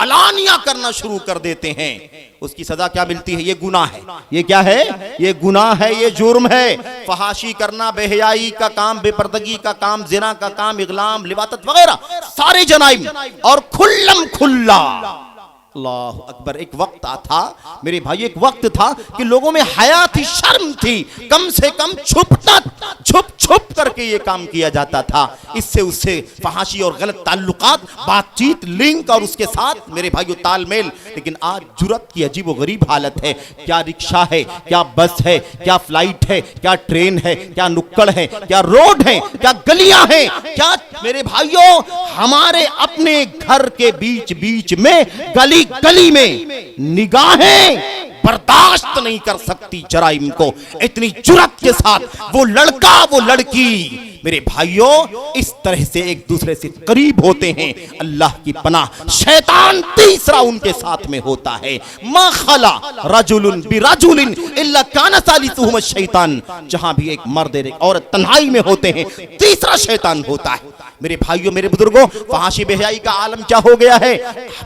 अलानिया करना शुरू कर देते हैं, उसकी सजा क्या मिलती है? ये गुनाह है। ये क्या है? ये गुनाह है, ये जुर्म है। फहाशी करना, बेहयाई का काम, बेपर्दगी का काम, जिना का काम, इगलाम, लिवातत वगैरह सारे जनाइम और खुल्लम खुल्ला। अल्लाह अकबर। एक वक्त था मेरे भाई, एक वक्त था कि लोगों में हया थी, शर्म थी, कम से कम छुप छुप करके ये काम किया जाता था। इससे उससे फहाशी और गलत ताल्लुकात, बातचीत, लिंक और उसके साथ मेरे भाइयों तालमेल। लेकिन आज जुर्रत की अजीब व गरीब हालत है। क्या रिक्शा है, क्या बस है, क्या फ्लाइट है, क्या ट्रेन है, क्या नुक्कड़ है, क्या रोड है, क्या गलियां हैं, क्या मेरे भाइयों हमारे अपने घर के बीच बीच में, गली गली में निगाहें बर्दाश्त नहीं कर सकती जराइम को। इतनी जुर्रत के साथ वो लड़का, वो लड़की मेरे भाइयों इस तरह से एक दूसरे से करीब होते हैं। अल्लाह की पनाह, शैतान तीसरा उनके साथ में होता है। मा खला रजुलुन बिरजुलिन इल्ला काना सालिसुहुम शैतान। जहां भी एक मर्द एक औरत तन्हाई में होते हैं, तीसरा शैतान होता है। मेरे भाइयों, मेरे बुजुर्गों, फहाशी बेहयाई का आलम क्या हो गया है?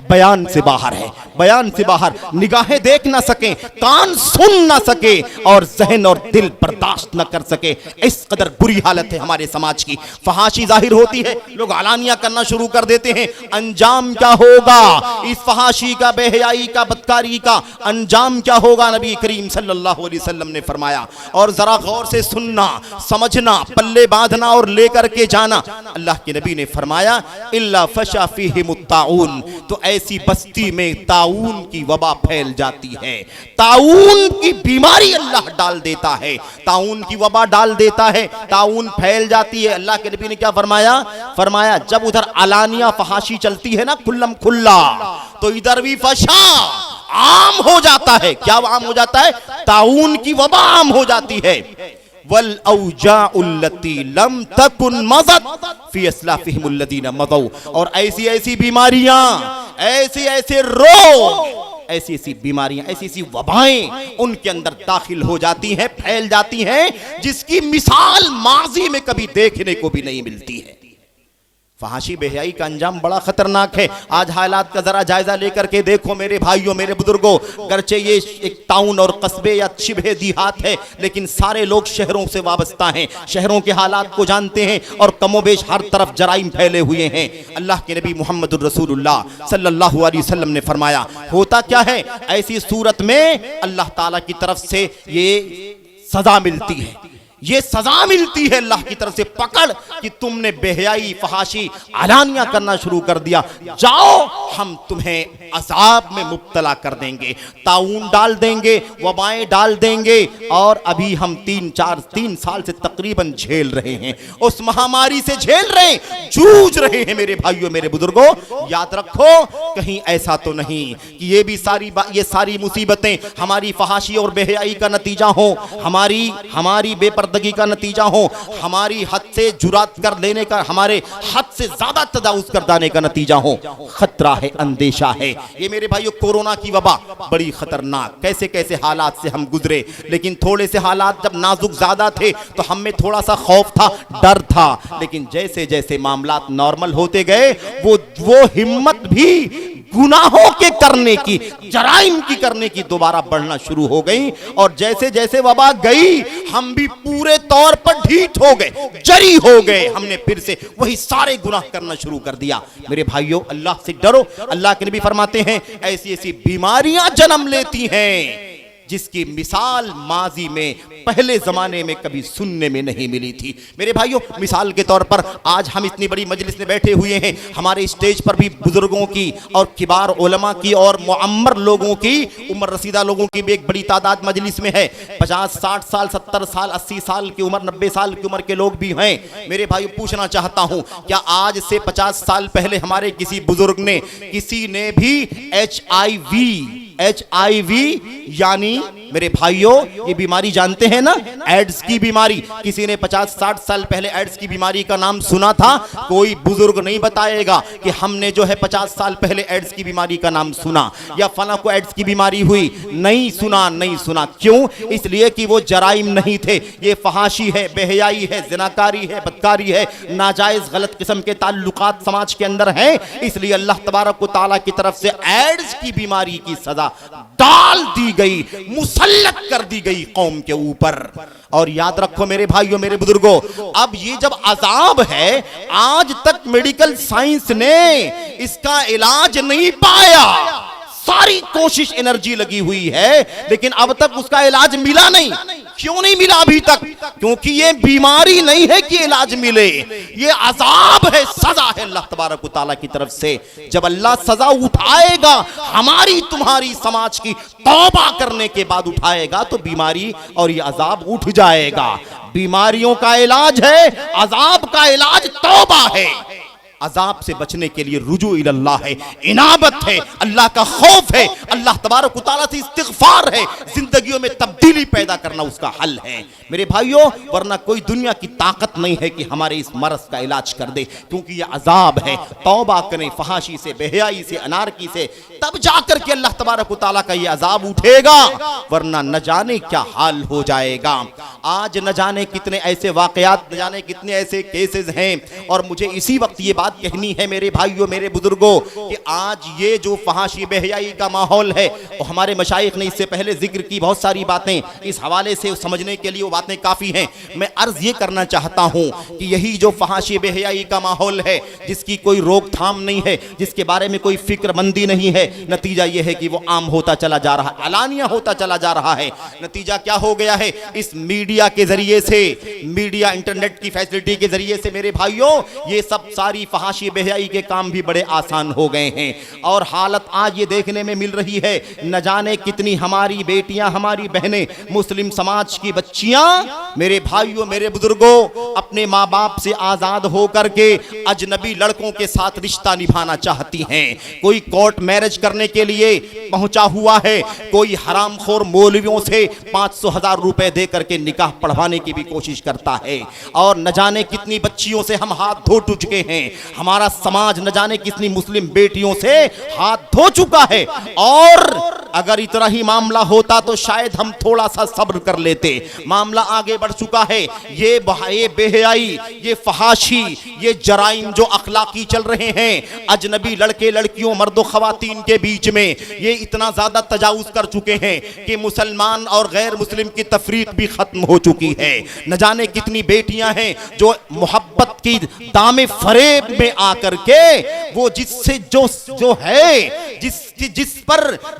बयान से बाहर है, बयान से बाहर। निगाहें देख ना सके, कान सुन ना सके और जहन और दिल बर्दाश्त न कर सके। इस कदर बुरी हालत है हमारे समाज की। फहाशी जाहिर होती है, लोग आलानिया करना शुरू कर देते हैं। अंजाम क्या होगा इस फहाशी का, बेहयाई का, बदकारी का? अंजाम क्या होगा? नबी करीम सल्लल्लाहु अलैहि वसल्लम ने फरमाया, और जरा गौर से सुनना, समझना, पल्ले बांधना और लेकर के जाना। अल्लाह के नबी ने फरमाया, इल्ला फशा फीहिमुत ताऊन, तो ऐसी बस्ती में ताऊन की वबा फैल जाती है। ताऊन की बीमारी अल्लाह डाल देता है, ताऊन की वबा डाल देता है, ताऊन फैल जाती है। अल्लाह के नबी ने क्या फरमाया? फरमाया जब उधर अलानिया फहाशी चलती है ना, खुल्लम खुल्ला, तो इधर भी फशा आम हो जाता है। क्या आम हो जाता है? ताऊन की वबा आम हो जाती है। वल औजाउल्लती लम तकुन मज़त फी अस्लाफिहिम अल्लज़ीना मदऊ, और ऐसी ऐसी बीमारियां, ऐसे ऐसे रोग ऐसी ऐसी बीमारियां, ऐसी ऐसी वबाएं उनके अंदर दाखिल हो जाती हैं, फैल जाती हैं, जिसकी मिसाल माजी में कभी देखने को भी नहीं मिलती है। फहाशी बेहयाई का अंजाम बड़ा खतरनाक है। आज हालात का जरा जायजा लेकर के देखो मेरे भाइयों, मेरे बुजुर्गों, गर्चे ये एक टाउन और कस्बे या शिबे देहात है, लेकिन सारे लोग शहरों से वाबस्ता हैं, शहरों के हालात को जानते हैं और कमोबेश हर तरफ जराइम फैले हुए हैं। अल्लाह के नबी मोहम्मद रसूलुल्लाह सल्लल्लाहु अलैहि वसल्लम ने फरमाया, होता क्या है, ऐसी सूरत में अल्लाह ताला की तरफ से ये सजा मिलती है, ये सजा मिलती है अल्लाह की तरफ से, पकड़ कि तुमने बेहयाई फहाशी आलानिया करना शुरू कर दिया, जाओ हम तुम्हें अजाब में मुब्तला कर देंगे, ताउन डाल देंगे, वबाएं डाल देंगे। और अभी हम 3 साल से तकरीबन झेल रहे हैं, उस महामारी से झेल रहे हैं, जूझ रहे हैं मेरे भाइयों, मेरे बुजुर्गों। याद रखो कहीं ऐसा तो नहीं कि ये सारी मुसीबतें हमारी फहाशी और बेहयाई का नतीजा हो, हमारी बेपर्दगी का नतीजा हो, हमारी हद से जुरात कर लेने का, हमारे हद से ज्यादा तजावुज कर देने का नतीजा हो। खतरा है, अंदेशा है। ये मेरे भाइयों कोरोना की वबा बड़ी खतरनाक, कैसे कैसे हालात से हम गुजरे, लेकिन थोड़े से हालात जब नाजुक ज्यादा थे तो हम में थोड़ा सा खौफ था, डर था, लेकिन जैसे जैसे मामलात नॉर्मल होते गए वो हिम्मत भी गुनाहों के करने की, जराइम की करने की दोबारा बढ़ना शुरू हो गई। और जैसे जैसे वबा गई हम भी पूरे तौर पर ढीठ हो गए, जरी हो गए, हमने फिर से वही सारे गुनाह करना शुरू कर दिया। मेरे भाइयों अल्लाह से डरो। अल्लाह के नबी फरमाते हैं ऐसी ऐसी बीमारियां जन्म लेती हैं जिसकी मिसाल माजी में पहले जमाने में कभी सुनने में नहीं मिली थी। मेरे भाइयों मिसाल के तौर पर आज हम इतनी बड़ी मजलिस में बैठे हुए हैं, हमारे स्टेज पर भी बुजुर्गों की और किबार उलमा की और मुअम्मर लोगों की, उम्र रसीदा लोगों की भी एक बड़ी तादाद मजलिस में है। 50, 60 साल, 70 साल, 80 साल की उम्र, 90 साल की उम्र के लोग भी हैं। मेरे भाइयों पूछना चाहता हूं, क्या आज से 50 साल पहले हमारे किसी बुजुर्ग ने, किसी ने भी HIV यानी मेरे भाइयों ये बीमारी जानते हैं ना, एड्स की बीमारी, किसी ने 50-60 साल पहले एड्स की बीमारी का नाम सुना था? कोई बुजुर्ग नहीं बताएगा कि हमने जो है 50 साल पहले एड्स की बीमारी का नाम सुना या फला को एड्स की बीमारी हुई। नहीं सुना। क्यों? इसलिए कि वो जराइम नहीं थे। ये फहाशी है, बेहयाई है, जिनाकारी है, बदकारी है, नाजायज गलत किस्म के ताल्लुकात समाज के अंदर हैं। इसलिए अल्लाह तबारक व तआला की तरफ से एड्स की बीमारी की सजा डाल दी गई, मुसल्लत कर दी गई कौम के ऊपर। और याद रखो मेरे भाइयों, मेरे बुजुर्गों, अब ये जब अजाब है, आज तक मेडिकल साइंस ने इसका इलाज नहीं पाया। सारी कोशिश एनर्जी लगी हुई है, लेकिन अब तक उसका इलाज मिला नहीं। क्यों नहीं मिला अभी तक? क्योंकि ये बीमारी नहीं है कि इलाज मिले, ये अजाब है, सजा है अल्लाह तबारक व तआला की तरफ से। जब अल्लाह सजा उठाएगा हमारी तुम्हारी समाज की, तौबा करने के बाद उठाएगा, तो बीमारी और ये अजाब उठ जाएगा। बीमारियों का इलाज है, अजाब का इलाज तौबा है। अजाब से बचने के लिए रुजू इल्लाह है, इनाबत है, अल्लाह का खौफ है, अल्लाह तबारक व तआला से इस्तिग़फ़ार है, जिंदगियों में तब्दीली पैदा करना उसका हल है मेरे भाइयों। वरना कोई दुनिया की ताकत नहीं है कि हमारे इस मरज का इलाज कर दे, क्योंकि यह अजाब है। तौबा करें फहाशी से, बेहयाई से, अनारकी से, तब जाकर के अल्लाह तबारक व तआला का यह अजाब उठेगा, वरना न जाने क्या हाल हो जाएगा। आज न जाने कितने ऐसे वाकयात, न जाने कितने ऐसे केसेस हैं। और मुझे इसी वक्त ये बात कहनी है मेरे भाइयों, मेरे बुजुर्गों, कि आज ये जो फहाशी बेहयाई का माहौल है, और हमारे मशाइख ने इससे पहले जिक्र की बहुत सारी बातें, इस हवाले से समझने के लिए वो बातें काफी हैं। मैं अर्ज ये करना चाहता हूं कि यही जो फहाशी बेहयाई का माहौल है, जिसकी कोई रोकथाम नहीं है, जिसके बारे में कोई फिक्रमंदी नहीं है, नतीजा यह है कि वो आम होता चला जा रहा है, अलानिया होता चला जा रहा है। नतीजा क्या हो गया है? इस मीडिया के जरिए से, मीडिया इंटरनेट की फैसिलिटी के जरिए से मेरे भाइयों, ये सब सारी फहाशी बेहयाई के काम भी बड़े आसान हो गए हैं। और हालत आज ये देखने में मिल रही है, न जाने कितनी हमारी बेटियां, हमारी बहनें, मुस्लिम समाज की बच्चियां मेरे भाइयों, मेरे बुजुर्गों, अपने माँ बाप से आजाद होकर के अजनबी लड़कों के साथ रिश्ता निभाना चाहती हैं। कोई कोर्ट मैरिज करने के लिए पहुंचा हुआ है, कोई हरामखोर मौलवियों से 500,000 रुपए दे करके निकाह पढ़वाने की भी कोशिश करता है। और न जाने कितनी बच्चियों से हम हाथ धो चुके हैं। हमारा समाज न जाने कितनी मुस्लिम बेटियों से हाथ धो चुका है। और अगर इतना ही मामला होता तो शायद हम थोड़ा सा सब्र कर लेते। मामला आगे बढ़ चुका है। ये बेहयाई, ये फहाशी, ये जराइम जो अखलाकी चल रहे हैं अजनबी लड़के लड़कियों मर्दों खवातीन के बीच में, ये इतना ज्यादा तजावुज कर चुके हैं कि मुसलमान और गैर मुस्लिम की तफरीक भी खत्म हो चुकी है। न जाने कितनी बेटियां हैं जो मोहब्बत की दामे फरेब में आकर के वो जिससे जो है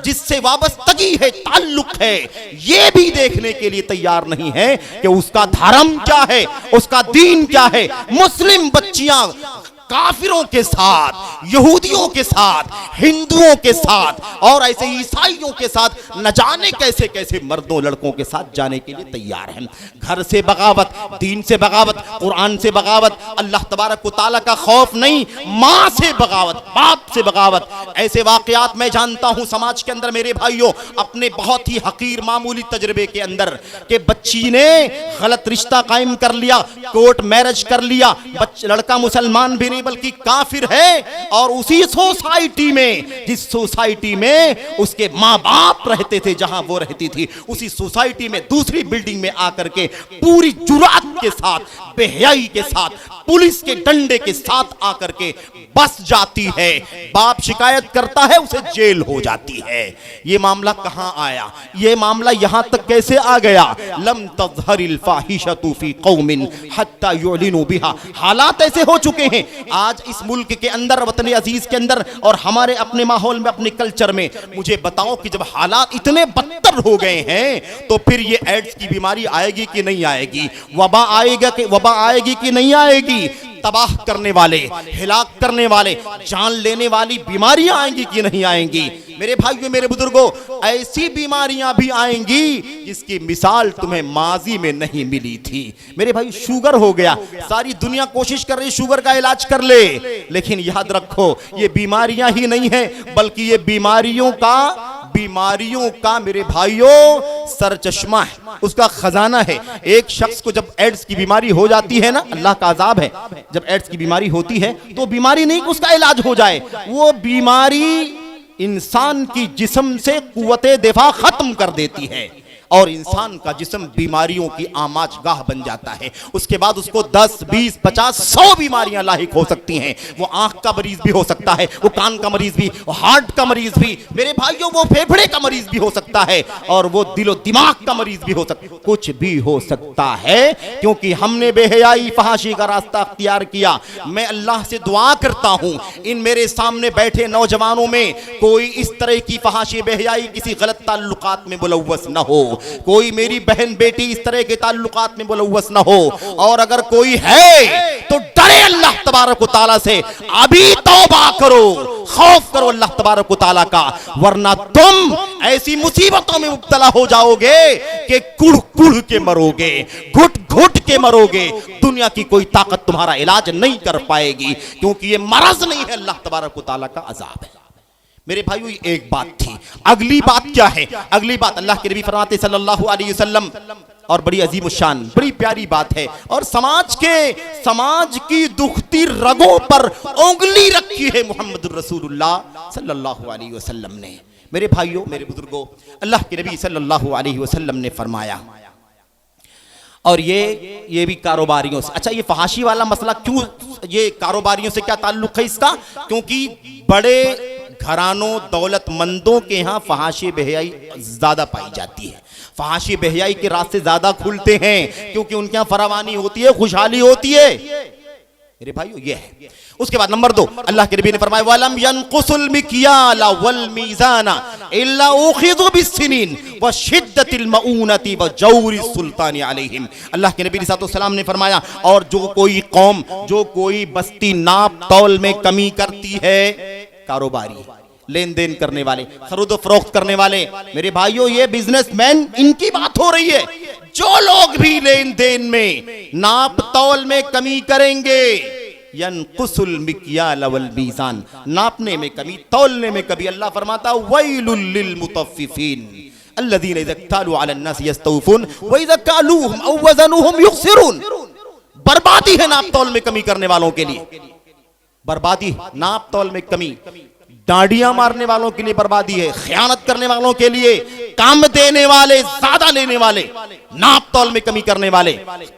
जिससे वाबस्तगी है, ताल्लुक है, ये भी देखने के लिए तैयार नहीं है कि उसका धर्म क्या है, उसका दीन क्या है। मुस्लिम बच्चियां काफिरों के साथ, यहूदियों के साथ, हिंदुओं के साथ और ऐसे ईसाइयों के साथ न जाने कैसे कैसे मर्दों लड़कों के साथ जाने के लिए तैयार हैं। घर से बगावत, दीन से बगावत, कुरान से बगावत, अल्लाह तबारक व तआला का खौफ नहीं, माँ से बगावत, बाप से बगावत। ऐसे वाकयात मैं जानता हूँ समाज के अंदर मेरे भाइयों, अपने बहुत ही हकीर मामूली तजर्बे के अंदर कि बच्ची ने गलत रिश्ता कायम कर लिया, कोर्ट मैरिज कर लिया, लड़का मुसलमान भी बल्कि काफिर है, और उसी सोसाइटी में, जिस सोसाइटी में उसके माँ बाप रहते थे, जहां वो रहती थी, उसी सोसाइटी में दूसरी बिल्डिंग में आकर के पूरी जुरात के साथ, बेहयाई के साथ, पुलिस के डंडे के साथ आकर के बस जाती है। बाप शिकायत करता है, उसे जेल हो जाती है। ये मामला कहां आया? ये मामला यहां तक कैसे आ गया? लम तज़हरिल फाहिशतु फी कौमिन हत्ता युलिनु बिहा। हालात ऐसे हो चुके हैं आज इस मुल्क के अंदर, वतन अजीज के अंदर और हमारे अपने माहौल में, अपने कल्चर में। मुझे बताओ कि जब हालात इतने बदतर हो गए हैं तो फिर ये एड्स की बीमारी आएगी कि नहीं आएगी? वबा आएगी कि नहीं आएगी? तबाह करने वाले, हिलाक करने वाले, जान लेने वाली बीमारियां आएंगी कि नहीं आएंगी? मेरे भाइयों, मेरे बुजुर्गों, ऐसी बीमारियां भी आएंगी जिसकी मिसाल तुम्हें माजी में नहीं मिली थी। मेरे भाई, शुगर हो गया, सारी दुनिया कोशिश कर रही शुगर का इलाज कर ले, लेकिन याद रखो ये बीमारियां ही नहीं है, बल्कि ये बीमारियों का मेरे भाइयों सर चश्मा है, उसका खजाना है। एक शख्स को जब एड्स की बीमारी हो जाती है ना, अल्लाह का अजाब है, जब एड्स की बीमारी होती है तो बीमारी नहीं कि उसका इलाज हो जाए, वो बीमारी इंसान की जिस्म से कुव्वते दिफा खत्म कर देती है और इंसान का जिस्म बीमारियों की आमाज गाह बन जाता है। उसके बाद उसको 10, 20, 50, 100 बीमारियां लाहिक हो सकती हैं। वो आंख का मरीज भी हो सकता है, वो कान का मरीज भी, वो हार्ट का मरीज भी, मेरे भाइयों वो फेफड़े का मरीज भी हो सकता है, और वो दिलो दिमाग का मरीज भी हो सकता है, कुछ भी हो सकता है, क्योंकि हमने बेहयाई फहाशी का रास्ता अख्तियार किया। मैं अल्लाह से दुआ करता हूं इन मेरे सामने बैठे नौजवानों में कोई इस तरह की फहाशी बेहयाई किसी गलत ताल्लुकात में मुलव्वस न हो, कोई मेरी बहन बेटी इस तरह के ताल्लुकात में मुलव्वस न हो, और अगर कोई है तो डरे अल्लाह तबारक व तआला से, अभी तौबा करो, खौफ करो अल्लाह तबारक व तआला का, वरना तुम ऐसी मुसीबतों में मुब्तला हो जाओगे कि कुड़ कुड़ के मरोगे, घुट घुट के मरोगे। दुनिया की कोई ताकत तुम्हारा इलाज नहीं कर पाएगी, क्योंकि ये मरज नहीं है, अल्लाह तबारक व तआला का अजाब है। मेरे भाइयों, एक बात थी, अगली बात क्या है? अगली बात अल्लाह के नबी फरमाते सल्लल्लाहु अलैहि वसल्लम, और बड़ी अजीम शान, बड़ी प्यारी बात है, और समाज की दुखती रगों पर उंगली रखी है मोहम्मद रसूलुल्लाह सल्लल्लाहु अलैहि वसल्लम ने। मेरे भाइयों, मेरे बुजुर्गों, अल्लाह के नबी सल्लल्लाहु अलैहि वसल्लम ने फरमाया, और ये भी कारोबारियों से। अच्छा, ये फहाशी वाला मसला क्यों, ये कारोबारियों से क्या ताल्लुक है इसका? क्योंकि बड़े घरानों, दौलतमंदों के यहाँ फहाशी बेहयाई ज्यादा पाई जाती है, फहाशी बेहयाई के रास्ते ज्यादा खुलते हैं, क्योंकि उनके यहाँ फरावानी होती है, खुशहाली होती है। मेरे भाइयों, ये है। उसके बाद नंबर 2, अल्लाह के नबी ने फरमाया, वलम यनकुसुल मिक्याला वल मीज़ाना इल्ला उखिज़ु बिस्सिनीन व शिद्दतिल मऊनति व जौरि सुल्तानी अलैहिम। अल्लाह के नबी सल्लल्लाहु ने फरमाया, और जो कोई कौम, जो कोई बस्ती नाप तौल में कमी करती है, कारोबारी, लेन देन करने वाले, खरीदो फरोख्त करने वाले, मेरे भाइयों, ये बिजनेसमैन, इनकी बात हो रही है। जो लोग भी लेन देन में नाप तौल में कमी करेंगे, यनकुसुल मिक्याल वल मीज़ान, नापने में कमी, तौलने में कभी, अल्लाह फरमाता वैलुल लिल मुतफ्फिफीन अल्लज़ीना इज़ा इक्तालू अलन नास यस्तौफून व इज़ा कालूहुम औ वज़नुहुम युखसिरून। बर्बादी है नाप तौल में कमी करने वालों के लिए, बर्बादी, नाप तौल में कमी, डांडियां मारने वालों के लिए बर्बादी है, खयानत करने वालों के लिए, काम देने वाले, ज्यादा लेने वाले, नाप तौल में कमी करने वाले,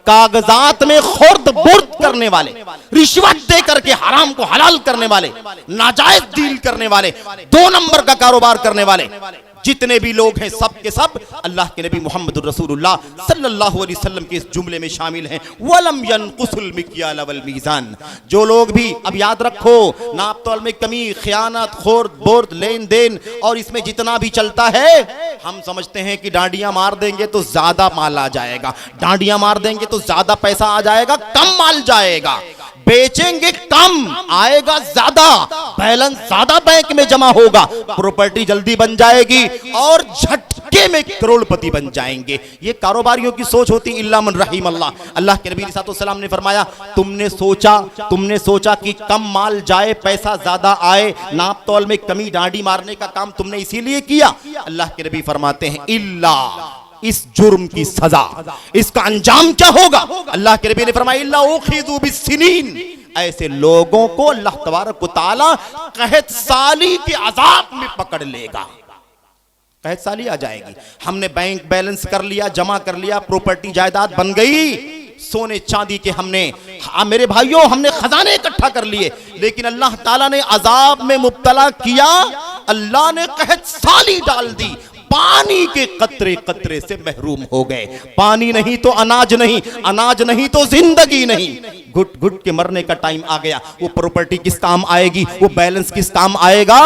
कागजात में खुर्द बुर्द करने वाले, रिश्वत दे करके हराम को हलाल करने वाले, नाजायज डील करने वाले, 2 नंबर का कारोबार करने वाले, जितने भी लोग हैं सब के सब अल्लाह के नबी मोहम्मद रसूलुल्लाह सल्लल्लाहु अलैहि वसल्लम के इस जुमले में शामिल हैं। वलम यनकुसुल मिक्याल वल मीज़ान, जो लोग भी, अब याद रखो, नाप तौल में कमी, खयानत, खुर्द बुर्द, लेन देन और इसमें जितना भी चलता है, हम समझते हैं कि डांडियां मार देंगे तो ज्यादा माल आ जाएगा, डांडियां मार देंगे तो ज्यादा पैसा आ जाएगा, कम माल जाएगा, बेचेंगे कम आएगा ज्यादा, बैलेंस ज्यादा बैंक में जमा होगा, प्रॉपर्टी जल्दी बन जाएगी और झटके में करोड़पति बन जाएंगे। ये कारोबारियों की सोच होती, इल्ला मन रहीम अल्लाह। अल्लाह के नबी सल्लल्लाहु ने फरमाया, तुमने सोचा कि कम माल जाए, पैसा ज्यादा आए, नाप तौल में कमी, डांडी मारने का काम तुमने इसीलिए किया। अल्लाह के नबी फरमाते हैं, इल्ला, इस जुर्म की सजा, इसका अंजाम क्या होगा? अल्लाह के नबी ने फरमाया, इल्ला उखिज़ू बिस्सिनीन, ऐसे लोगों को अल्लाह तबारक व तआला कहत साली के अजाब में पकड़ लेगा। कहत साली आ जाएगी, हमने बैंक बैलेंस कर लिया, जमा कर लिया, प्रॉपर्टी जायदाद बन गई, सोने चांदी के हमने, मेरे भाइयों, हमने खजाने इकट्ठा कर लिए, लेकिन अल्लाह ताला ने अजाब में मुब्तला किया, अल्लाह ने कहत साली डाल दी, पानी के कतरे कतरे से महरूम हो गए। पानी नहीं तो अनाज नहीं, अनाज नहीं तो जिंदगी नहीं, घुट घुट के मरने का टाइम आ गया। वो प्रॉपर्टी किस काम आएगी, वो बैलेंस किस काम आएगा,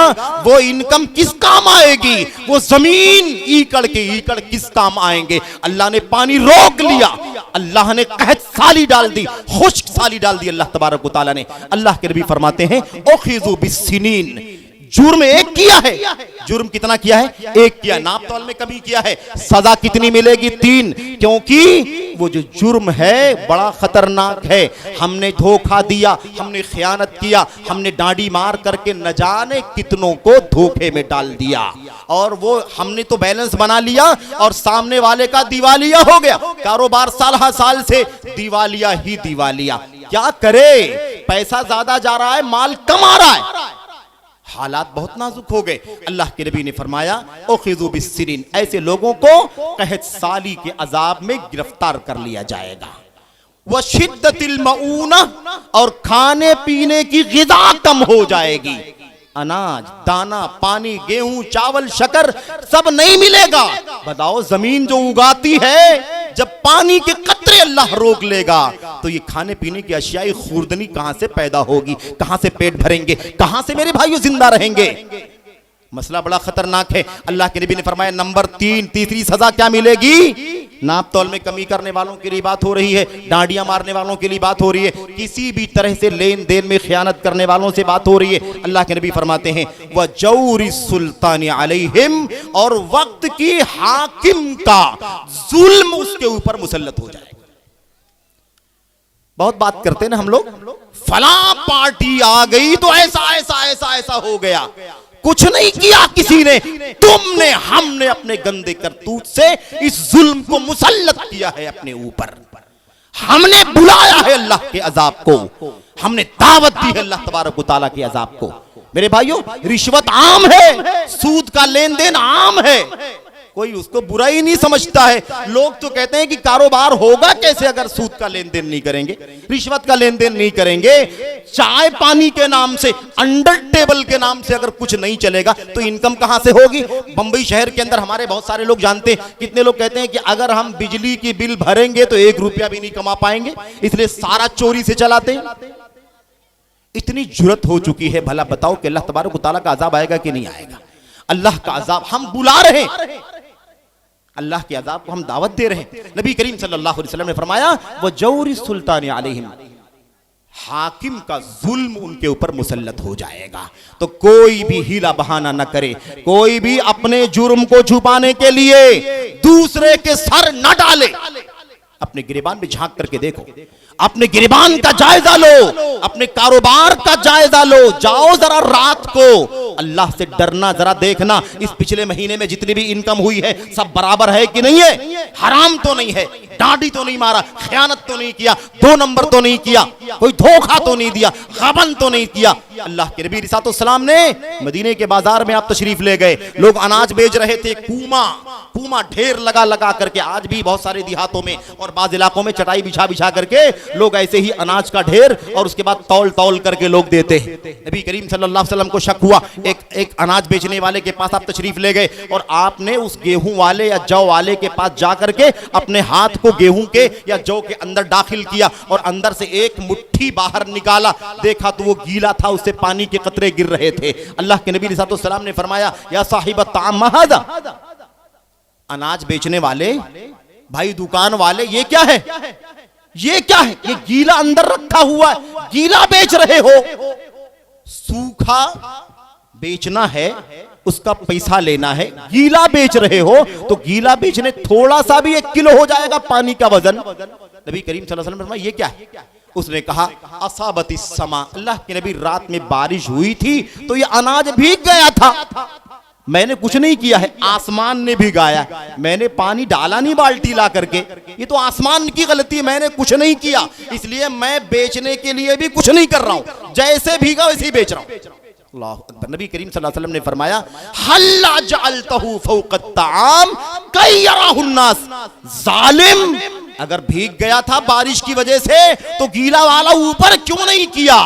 वो इनकम किस काम आएगी, वो जमीन ईकड़ के ईकड़ किस काम आएंगे। अल्लाह ने पानी रोक लिया, अल्लाह ने कहत साली डाल दी, खुश्क साली डाल दी अल्लाह तबारक व तआला ने। अल्लाह के नबी फरमाते हैं, उखिज़ू बिस्सिनीन, जुर्म एक किया है, जुर्म कितना किया है? एक किया, नाप तौल में कमी किया है, सजा कितनी मिलेगी? 3, क्योंकि वो जो जुर्म है बड़ा खतरनाक है। हमने धोखा दिया, हमने खयानत किया, हमने डांडी मार करके न जाने कितनों को धोखे में डाल दिया, और वो हमने तो बैलेंस बना लिया और सामने वाले का दिवालिया हो गया, कारोबार साल हर साल से दिवालिया ही दिवालिया। क्या करे, पैसा ज्यादा जा रहा है, माल कम आ रहा है, हालात बहुत नाजुक हो गए। अल्लाह के नबी ने फरमाया, उखिज़ू बिस्सिनीन, ऐसे लोगों को कहत साली के अजाब में गिरफ्तार कर लिया जाएगा। व शिद्दतिल मऊना, और खाने पीने की गिज़ा कम हो जाएगी, अनाज, दाना, पानी, गेहूं, चावल, शक्कर सब नहीं मिलेगा। बताओ, जमीन जो उगाती है, जब पानी के कतरे अल्लाह रोक लेगा तो ये खाने पीने की अशियाई खुर्दनी कहां से पैदा होगी, कहां से पेट भरेंगे, कहां से मेरे भाइयों जिंदा रहेंगे? मसला बड़ा खतरनाक है। अल्लाह के नबी ने फरमाया, नंबर 3, तीसरी सजा क्या मिलेगी? नाप तौल में कमी करने वालों के लिए बात हो रही है, डांडियां मारने वालों के लिए बात हो रही है, किसी भी तरह से लेन देन में खयानत करने वालों से बात हो रही है। अल्लाह के नबी फरमाते हैं, व जौरी सुल्तान अलैहिम, और वक्त की हाकिम का जुल्म उसके ऊपर मुसल्लत हो जाएगा। बहुत बात करते हैं ना हम लोग, फला पार्टी आ गई तो ऐसा ऐसा ऐसा ऐसा हो गया। कुछ नहीं किया किसी ने, तुमने, हमने अपने गंदे करतूत से इस जुल्म को मुसल्लत किया है अपने ऊपर। हमने बुलाया है अल्लाह के अजाब को, हमने दावत दी है अल्लाह तबारक व तआला के अजाब को। मेरे भाइयों, रिश्वत आम है, सूद का लेन देन आम है, कोई उसको बुरा ही नहीं समझता है। लोग तो कहते हैं कि कारोबार होगा कैसे अगर सूद का लेन देन नहीं करेंगे, रिश्वत का लेन देन नहीं करेंगे, चाय पानी के नाम से, अंडर टेबल के नाम से अगर कुछ नहीं चलेगा तो इनकम कहां से होगी? बंबई शहर के अंदर हमारे बहुत सारे लोग जानते हैं, कितने लोग कहते हैं कि अगर हम बिजली की बिल भरेंगे तो 1 रुपया भी नहीं कमा पाएंगे, इसलिए सारा चोरी से चलाते हैं। इतनी जुर्रत हो चुकी है, भला बताओ कि अल्लाह तबारक व तआला का अजाब आएगा कि नहीं आएगा? अल्लाह का अजाब हम बुला रहे हैं, अल्लाह के अजाब को हम दावत दे रहे हैं। नबी करीम सल्लल्लाहु अलैहि वसल्लम ने फरमाया, वो जौरी सुल्तान अलैहिम, हाकिम का जुल्म उनके ऊपर मुसल्लत हो जाएगा। तो कोई भी हीला बहाना न करे, कोई भी अपने जुर्म को छुपाने के लिए दूसरे के सर न डाले। अब अपने गिरेबान में झांक करके देखो, अपने गिरेबान का जायजा लो, अपने कारोबार का जायजा लो, जाओ जरा रात को अल्लाह से डरना, जरा देखना इस पिछले महीने में जितनी भी इनकम हुई है सब बराबर है कि नहीं है, हराम तो नहीं है, डांडी तो नहीं मारा, खयानत तो नहीं किया, 2 नंबर तो नहीं किया, कोई धोखा तो नहीं दिया, गबन तो नहीं किया। अल्लाह के नबी सल्लल्लाहु ने मदीने के बाजार में आप तशरीफ ले गए, लोग अनाज बेच रहे थे, कूमा ढेर लगा करके, आज भी बहुत सारे देहातों में और बाज़ इलाकों में चटाई बिछा करके लोग ऐसे ही अनाज का ढेर और उसके बाद तौल करके लोग देते हैं। नबी करीम सल्लल्लाहु अलैहि वसल्लम को शक हुआ, एक अनाज बेचने वाले के पास आप तशरीफ ले गए और आपने उस गेहूं वाले या जौ वाले के पास जा करके अपने हाथ को गेहूं के या जौ के अंदर दाखिल किया और अंदर से एक मुट्ठी बाहर निकाला, देखा तो वो गीला था, उससे पानी के कतरे गिर रहे थे। अल्लाह के नबी सल्लल्लाहु अलैहि वसल्लम ने फरमाया, या साहिब ताम हादा, अनाज बेचने वाले भाई, दुकान वाले, ये क्या है, ये क्या है, ये गीला अंदर रखा हुआ है, गीला बेच रहे हो, सूखा बेचना है उसका पैसा लेना है, गीला बेच रहे हो तो गीला बेचने थोड़ा सा भी 1 किलो हो जाएगा पानी का वजन। नबी करीम सल्लल्लाहु अलैहि वसल्लम, ये क्या है? उसने कहा, असाबती समा, अल्लाह के नबी रात में बारिश हुई थी तो ये अनाज भीग गया था, मैंने कुछ नहीं किया है, आसमान ने भिगाया, मैंने पानी डाला नहीं बाल्टी ला करके, ये तो आसमान की गलती है, मैंने कुछ नहीं किया, इसलिए मैं बेचने के लिए भी कुछ नहीं कर रहा हूं, जैसे भीगा वैसे ही बेच रहा हूं। अल्लाह अकबर। नबी करीम सल्लल्लाहु अलैहि वसल्लम ने फरमाया, हल्ला जअलतहु फौक़त ताम कई यराहुन नास, जालिम, अगर भीग गया था बारिश की वजह से तो गीला वाला ऊपर क्यों नहीं किया?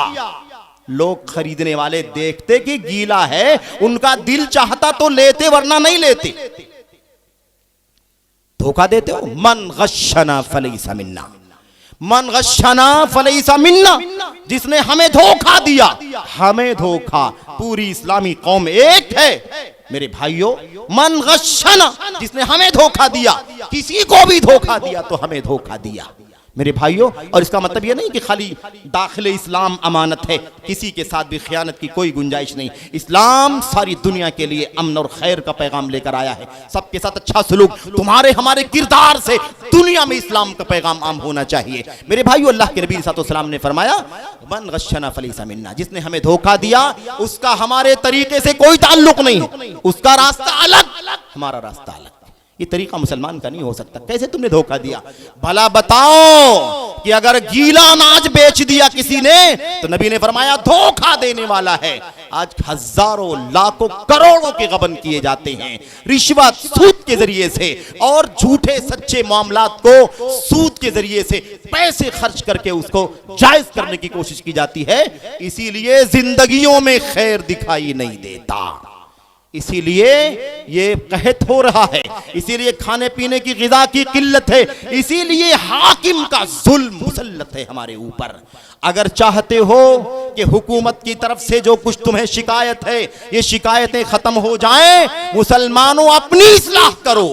लोग खरीदने वाले देखते कि गीला है, उनका दिल चाहता तो लेते, वरना नहीं लेते। धोखा देते हो। मन गश्शना फलैसा मिन्ना, मन गश्शना फलैसा मिन्ना, जिसने हमें धोखा दिया, हमें धोखा, पूरी इस्लामी कौम एक है मेरे भाइयों। मन गश्शना, जिसने हमें धोखा दिया, किसी को भी धोखा दिया तो हमें धोखा दिया मेरे भाइयों। और इसका मतलब यह नहीं कि खाली दाखिले इस्लाम अमानत है, किसी के साथ भी खयानत की कोई गुंजाइश नहीं। इस्लाम सारी दुनिया के लिए अमन और खैर का पैगाम लेकर आया है, सबके साथ अच्छा सलूक, तुम्हारे हमारे किरदार से दुनिया में इस्लाम का पैगाम आम होना चाहिए मेरे भाइयों। अल्लाह के नबी सल्लल्लाहु अलैहि वसल्लम ने फरमाया, मन गश्शना फलैसा मिन्ना, जिसने हमें धोखा दिया उसका हमारे तरीके से कोई ताल्लुक नहीं है, उसका रास्ता अलग, हमारा रास्ता अलग। ये तरीका मुसलमान का नहीं हो सकता। कैसे तुमने धोखा दिया? भला बताओ कि अगर गीला अनाज बेच दिया किसी ने तो नबी ने फरमाया धोखा देने वाला है। आज हजारों लाखों करोड़ों के गबन किए जाते हैं रिश्वत सूद के जरिए से, और झूठे सच्चे मामलात को सूद के जरिए से पैसे खर्च करके उसको जायज करने की कोशिश की जाती है। इसीलिए जिंदगियों में खैर दिखाई नहीं देता, इसीलिए ये कहत हो रहा है, इसीलिए खाने पीने की गिज़ा की किल्लत है, इसीलिए हाकिम का जुल्म मुसल्लत है हमारे ऊपर। अगर चाहते हो कि हुकूमत की तरफ से जो कुछ तुम्हें शिकायत है ये शिकायतें खत्म हो जाएं, मुसलमानों अपनी इस्लाह करो,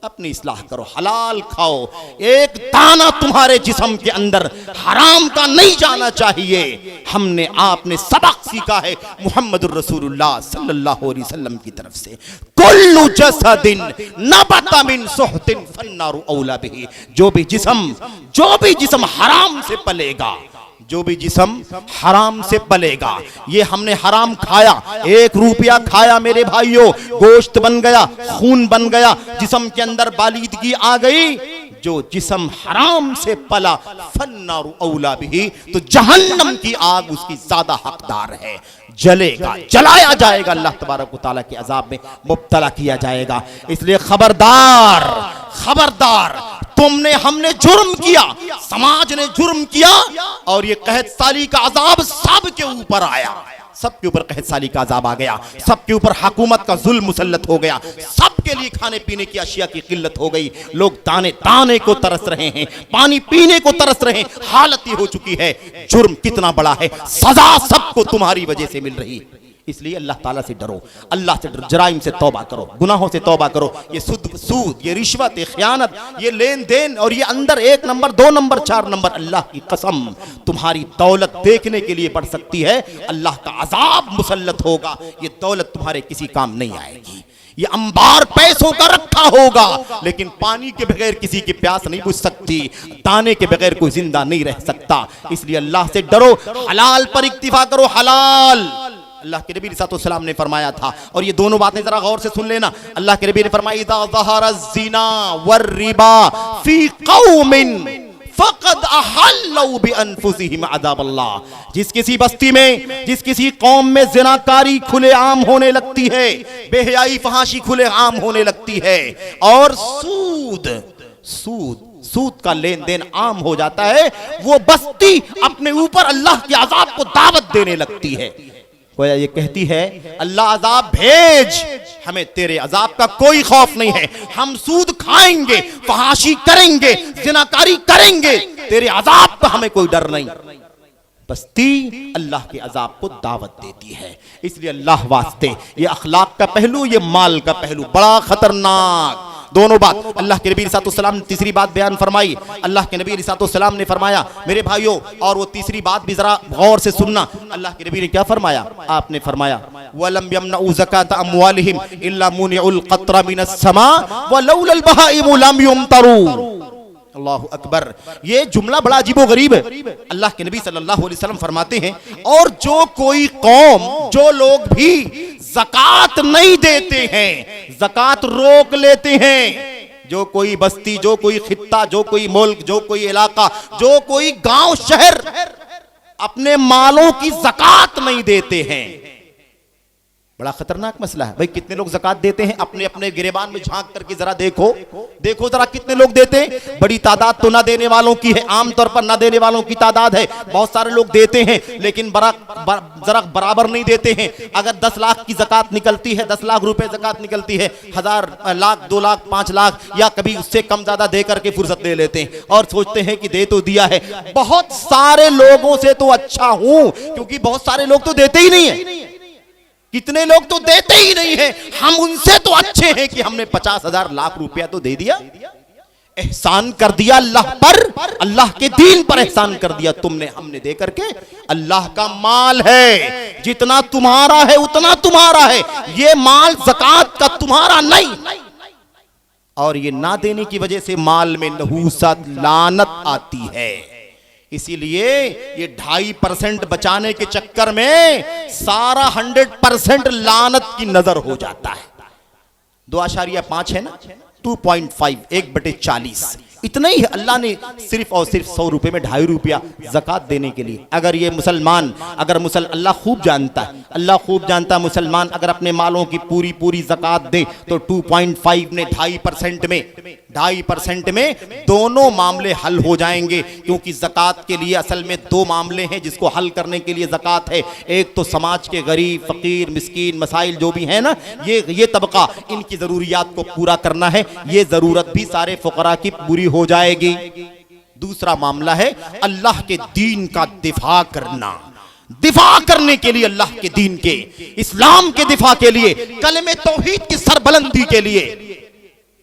अपनी इस्लाह करो, हलाल खाओ, एक दाना तुम्हारे जिस्म के अंदर हराम का नहीं जाना चाहिए। हमने आपने सबक सीखा है मोहम्मदुर रसूलुल्लाह सल्लल्लाहु अलैहि वसल्लम की तरफ से, कुल्लु जसदिन नबता मिन सुहतिन फन्नारु औला बिही, जो भी जिस्म हराम से पलेगा, जो भी जिस्म हराम से पलेगा, ये हमने हराम खाया, 1 रुपया खाया मेरे भाइयों, गोश्त बन गया, खून बन गया, जिस्म के अंदर बालिदगी आ गई, जो जिस्म हराम से पला फन्नारु औला बिही, तो जहन्नम की आग उसकी ज्यादा हकदार है, जलेगा, जलाया जाएगा, अल्लाह तबारक व तआला के अजाब में मुब्तला किया जाएगा। इसलिए खबरदार, खबरदार, तुमने हमने जुर्म किया, समाज ने जुर्म किया, और ये कहत साली का अजाब सबके ऊपर आया, सबके ऊपर कहत साली का अजाब आ गया, सबके ऊपर हुकूमत का जुल्म मुसल्लत हो गया, सबके लिए खाने पीने की अशिया की किल्लत हो गई, लोग दाने दाने को तरस रहे हैं, पानी पीने को तरस रहे हैं, हालत ये हो चुकी है। जुर्म कितना बड़ा है, सजा सबको तुम्हारी वजह से मिल रही है। इसलिए अल्लाह ताला से डरो, अल्लाह से डरो, जराइम से तौबा करो, गुनाहों से तौबा करो। ये सूद, ये रिश्वत, ये खयानत, ये लेन देन, और ये अंदर 1 नंबर 2 नंबर 4 नंबर, अल्लाह की कसम तुम्हारी दौलत देखने के लिए बढ़ सकती है, अल्लाह का अजाब मुसल्लत होगा, ये दौलत तुम्हारे किसी काम नहीं आएगी। ये अंबार पैसों का रखा होगा, लेकिन पानी के बगैर किसी की प्यास नहीं बुझ सकती, दाने के बगैर कोई जिंदा नहीं रह सकता। इसलिए अल्लाह से डरो, हलाल पर इक्तिफा करो। हलाल अल्लाह के नबी सल्लल्लाहु ने फरमाया था, और ये दोनों बातें जरा गौर से सुन लेना। अल्लाह के नबी ने फरमाया इज़ा ज़हरा ज़िना वर्रिबा फी कौमिन फ़क़द अहल्लू बिअनफुसिहिम अज़ाब अल्लाह। जिस किसी बस्ती में, जिस किसी कौम में ज़िनाकारी खुलेआम होने लगती है, बेहयाई फहाशी खुलेआम होने लगती है, और सूद का लेन देन आम हो जाता है, वो बस्ती अपने ऊपर अल्लाह के अज़ाब को दावत देने लगती है। गोया ये कहती है अल्लाह अज़ाब भेज, हमें तेरे अज़ाब का कोई खौफ नहीं है, हम सूद खाएंगे, फहाशी करेंगे, जिनाकारी करेंगे, तेरे अज़ाब का हमें कोई डर नहीं। बस्ती अल्लाह के अज़ाब को दावत देती है। इसलिए अल्लाह वास्ते ये अखलाक का पहलू, ये माल का पहलू बड़ा खतरनाक, दोनों बात अल्लाह के नबी सल्लल्लाहु ने तीसरी बात बयान फरमाई। अल्लाह के नबी सल्लल्लाहु ने फरमाया मेरे भाइयों, और वो तीसरी बात भी जरा गौर से सुनना। अल्लाह के नबी ने क्या फरमाया? आपने फरमाया वलम यमनउ ज़कात अमवालिहिम इल्ला मुनिउल क़त्र मिनस समा व लौलल बहाइम लम युमतरू। अल्लाह अकबर। ये जुमला बड़ा अजीबो गरीब है। अल्लाह के नबी सल्लल्लाहु अलैहि वसल्लम फरमाते हैं, और जो कोई कौम, जो लोग भी ज़कात नहीं देते हैं, ज़कात रोक लेते हैं, जो कोई बस्ती, जो कोई खित्ता, जो कोई मुल्क, जो कोई इलाका, जो कोई गांव शहर अपने मालों की ज़कात नहीं देते हैं, बड़ा खतरनाक मसला है। भाई कितने लोग ज़कात देते हैं? अपने अपने गिरेबान में झांक करके जरा देखो जरा कितने लोग देते हैं। बड़ी तादाद तो ना देने वालों की है, आमतौर पर ना देने वालों की तादाद है। बहुत सारे लोग देते हैं, लेकिन जरा बराबर नहीं देते हैं। अगर 10 लाख की ज़कात निकलती है, 10 लाख रुपए ज़कात निकलती है, 1000, लाख, 2 लाख, 5 लाख या कभी उससे कम ज्यादा दे करके फुर्सत ले लेते हैं और सोचते हैं कि दे तो दिया है। बहुत सारे लोगों से तो अच्छा हूं, क्योंकि बहुत सारे लोग तो देते ही नहीं है। कितने लोग तो देते ही नहीं है, हम उनसे तो अच्छे हैं कि हमने 50,000 लाख रुपया तो दे दिया, एहसान कर दिया अल्लाह पर, अल्लाह के दीन पर एहसान कर दिया तुमने, हमने दे करके। अल्लाह का माल है, जितना तुम्हारा है उतना तुम्हारा है, ये माल ज़कात का तुम्हारा नहीं। और ये ना देने की वजह से माल में नहूसत, लानत आती है। इसीलिए ये 2.5% बचाने के चक्कर में सारा 100% लानत की नजर हो जाता है। 2.5 है ना, 2.5, 1/40 इतना ही है। अल्लाह ने सिर्फ और सिर्फ 100 रुपए में 2.5 रुपया ज़कात देने के लिए, अगर ये मुसलमान, अल्लाह खूब जानता है, अल्लाह खूब जानता है, मुसलमान अगर अपने मालों की पूरी ज़कात दे तो 2.5 ने 2.5% में दोनों मामले हल हो जाएंगे। क्योंकि ज़कात के लिए असल में 2 मामले हैं जिसको हल करने के लिए ज़कात है। एक तो समाज के गरीब, फ़कीर, मिस्कीन, मसाइल जो भी है ना, ये तबका, इनकी ज़रूरियात को पूरा करना है। ये ज़रूरत भी सारे फ़ुक़रा की पूरी हो जाएगी। दूसरा मामला है अल्लाह के दीन का दिफा करना, दिफा करने के लिए, अल्लाह के दीन के, इस्लाम के दिफा के लिए, कलमे तौहीद की सरबुलंदी के लिए।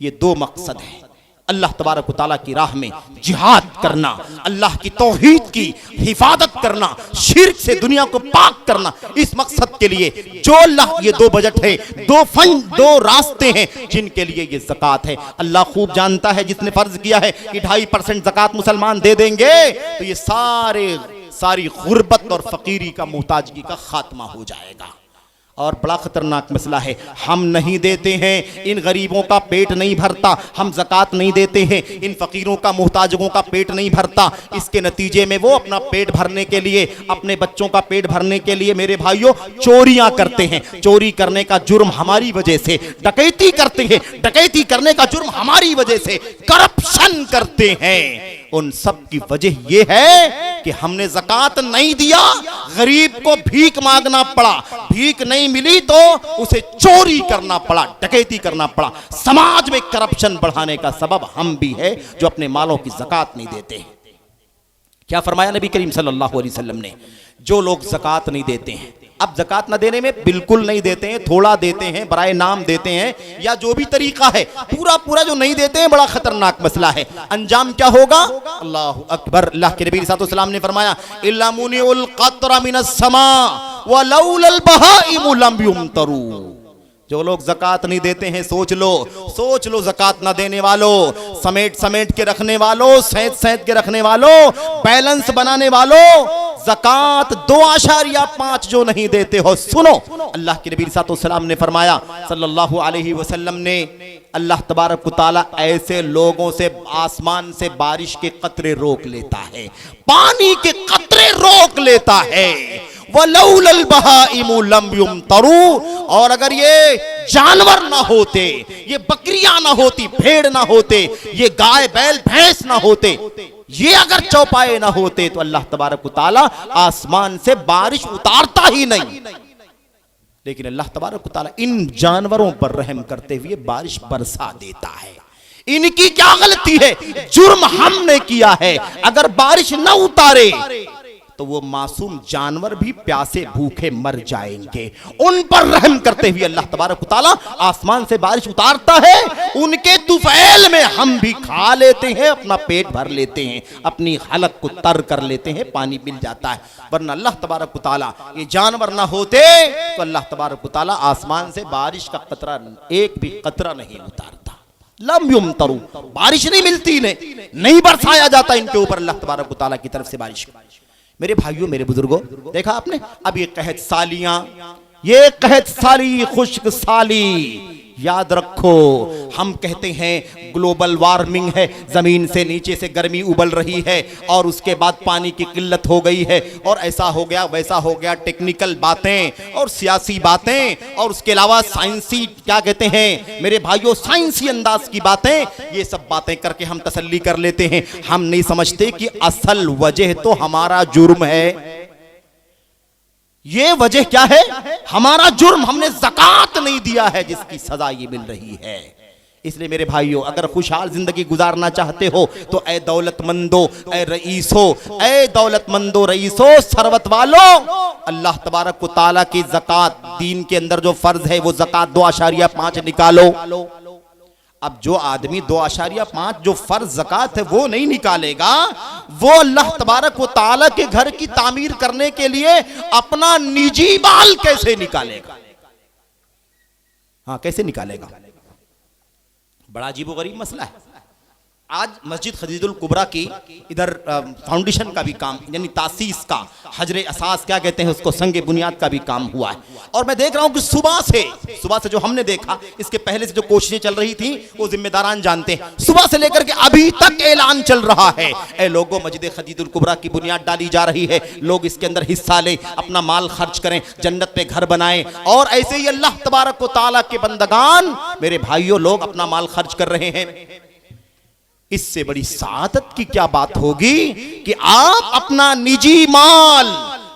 ये 2 मकसद है। अल्लाह तबारक व तआला की राह में जिहाद करना, अल्लाह की तौहीद की हिफाजत करना, शिर्क से दुनिया को पाक करना, इस मकसद के लिए जो अल्लाह, ये 2 बजट है, 2 फंड, 2 रास्ते हैं जिनके लिए ये ज़कात है। अल्लाह खूब जानता है, जिसने फर्ज किया है कि 2.5% ज़कात मुसलमान दे देंगे तो ये सारी गुर्बत और फकीरी का, मोहताजगी का खात्मा हो जाएगा। और बड़ा खतरनाक मसला है, हम नहीं देते हैं, इन गरीबों का पेट नहीं भरता, हम ज़कात नहीं देते हैं, इन फ़कीरों का, मोहताजों का पेट नहीं भरता। इसके नतीजे में वो अपना पेट भरने के लिए, अपने बच्चों का पेट भरने के लिए मेरे भाइयों चोरियां करते हैं। चोरी करने का जुर्म हमारी वजह से, डकैती करते हैं, डकैती करने का जुर्म हमारी वजह से, करप्शन करते हैं। उन सब की वजह यह है कि हमने ज़कात नहीं दिया, गरीब को भीख मांगना पड़ा, भीख नहीं मिली तो उसे चोरी करना पड़ा, डकैती करना पड़ा। समाज में करप्शन बढ़ाने का सबब हम भी है जो अपने मालों की ज़कात नहीं देते। क्या फरमाया नबी करीम सल्लल्लाहु अलैहि वसल्लम ने? जो लोग ज़कात नहीं देते हैं, अब ज़कात ना देने में बिल्कुल नहीं देते हैं, थोड़ा देते हैं, बराए नाम देते हैं, या जो भी तरीका है, पूरा जो नहीं देते हैं, बड़ा खतरनाक मसला है। अंजाम क्या होगा? अल्लाह अकबर। अल्लाह के नबी सल्लल्लाहु अलैहि वसल्लम ने फरमाया इल्ला मुनिउल क़त्र मिनस समा व लौलल बहाइम लम युमतरू। जो लोग ज़कात नहीं देते हैं, सोच लो ज़कात ना देने वालों, समेट के रखने वालों, सैंत के रखने वालों, बैलेंस बनाने वालों, ज़कात 2.5 जो नहीं देते हो, सुनो अल्लाह के नबी सल्लल्लाहु ने फरमाया, सल्लल्लाहु अलैहि वसल्लम ने, अल्लाह तबारक व तआला ऐसे लोगों से आसमान से बारिश के कतरे रोक लेता है, पानी के कतरे रोक लेता है। वलौलल बहाइमु लम युमतरू, और अगर ये जानवर ना होते, ये बकरियां ना होती, भेड़ ना होते, ये गाय बैल भैंस ना होते, ये अगर चौपाए ना होते तो अल्लाह तबारक व तआला आसमान से बारिश उतारता ही नहीं। लेकिन अल्लाह तबारक व तआला इन जानवरों पर रहम करते हुए बारिश बरसा देता है। इनकी क्या गलती है? जुर्म हमने किया है। अगर बारिश न उतारे तो वो मासूम जानवर भी प्यासे भूखे मर जाएंगे। उन पर रहम करते हुए अल्लाह तबारक व तआला आसमान से बारिश उतारता है। उनके तुफैल में हम भी खा लेते हैं, अपना पेट भर लेते हैं, अपनी हलक को तर कर लेते हैं, पानी मिल जाता है। वरना अल्लाह तबारक व तआला ये जानवर ना होते तो अल्लाह तबारक व तआला आसमान से बारिश का कतरा, एक भी कतरा नहीं उतारता। लम युमतरू, बारिश नहीं मिलती, नहीं बरसाया जाता इनके ऊपर अल्लाह तबारक व तआला की तरफ से बारिश। मेरे भाइयों, मेरे बुजुर्गों, देखा आपने अब ये कहत सालियां, ये कहत साली, खुश्क साली, याद रखो हम कहते हैं ग्लोबल वार्मिंग है, जमीन से नीचे से गर्मी उबल रही है और उसके बाद पानी की किल्लत हो गई है और ऐसा हो गया वैसा हो गया, टेक्निकल बातें और सियासी बातें और उसके अलावा साइंसी, क्या कहते हैं मेरे भाइयों, साइंसी अंदाज की बातें, ये सब बातें करके हम तसल्ली कर लेते हैं। हम नहीं समझते कि असल वजह तो हमारा जुर्म है। ये वजह क्या है? हमारा जुर्म, हमने ज़कात नहीं दिया है जिसकी सजा ये मिल रही है। इसलिए मेरे भाइयों, अगर खुशहाल जिंदगी गुजारना चाहते हो तो ए दौलतमंदो, ए रईसो, ए दौलतमंदो रईसो, सरवत वालों, अल्लाह तबारक व तआला की ज़कात, दीन के अंदर जो फर्ज है वो ज़कात 2.5 निकालो। अब जो आदमी 2.5 जो फर्ज ज़कात है वो नहीं निकालेगा, वो अल्लाह तबारक व तआला के घर की तामीर करने के लिए अपना निजी माल कैसे निकालेगा? हाँ, कैसे निकालेगा? बड़ा अजीबोगरीब मसला है। आज मस्जिद खदीजुल कुबरा की इधर फाउंडेशन का भी काम, यानी तासीस का, हजरे असास क्या कहते हैं उसको, संगे बुनियाद का भी काम हुआ है। और मैं देख रहा हूं कि सुबह से जो हमने देखा, इसके पहले से जो कोशिशें चल रही थी वो जिम्मेदारान जानते हैं, सुबह से लेकर के अभी तक ऐलान चल रहा है, ए लोगों, मस्जिद खदीजुल कुबरा की बुनियाद डाली जा रही है, लोग इसके अंदर हिस्सा लें, अपना माल खर्च करें, जन्नत में घर बनाएं। और ऐसे ही अल्लाह तबारक व तआला के बंदगान, मेरे भाइयों, लोग अपना माल खर्च कर रहे हैं। इससे बड़ी सादत की क्या बात होगी कि आप अपना निजी माल,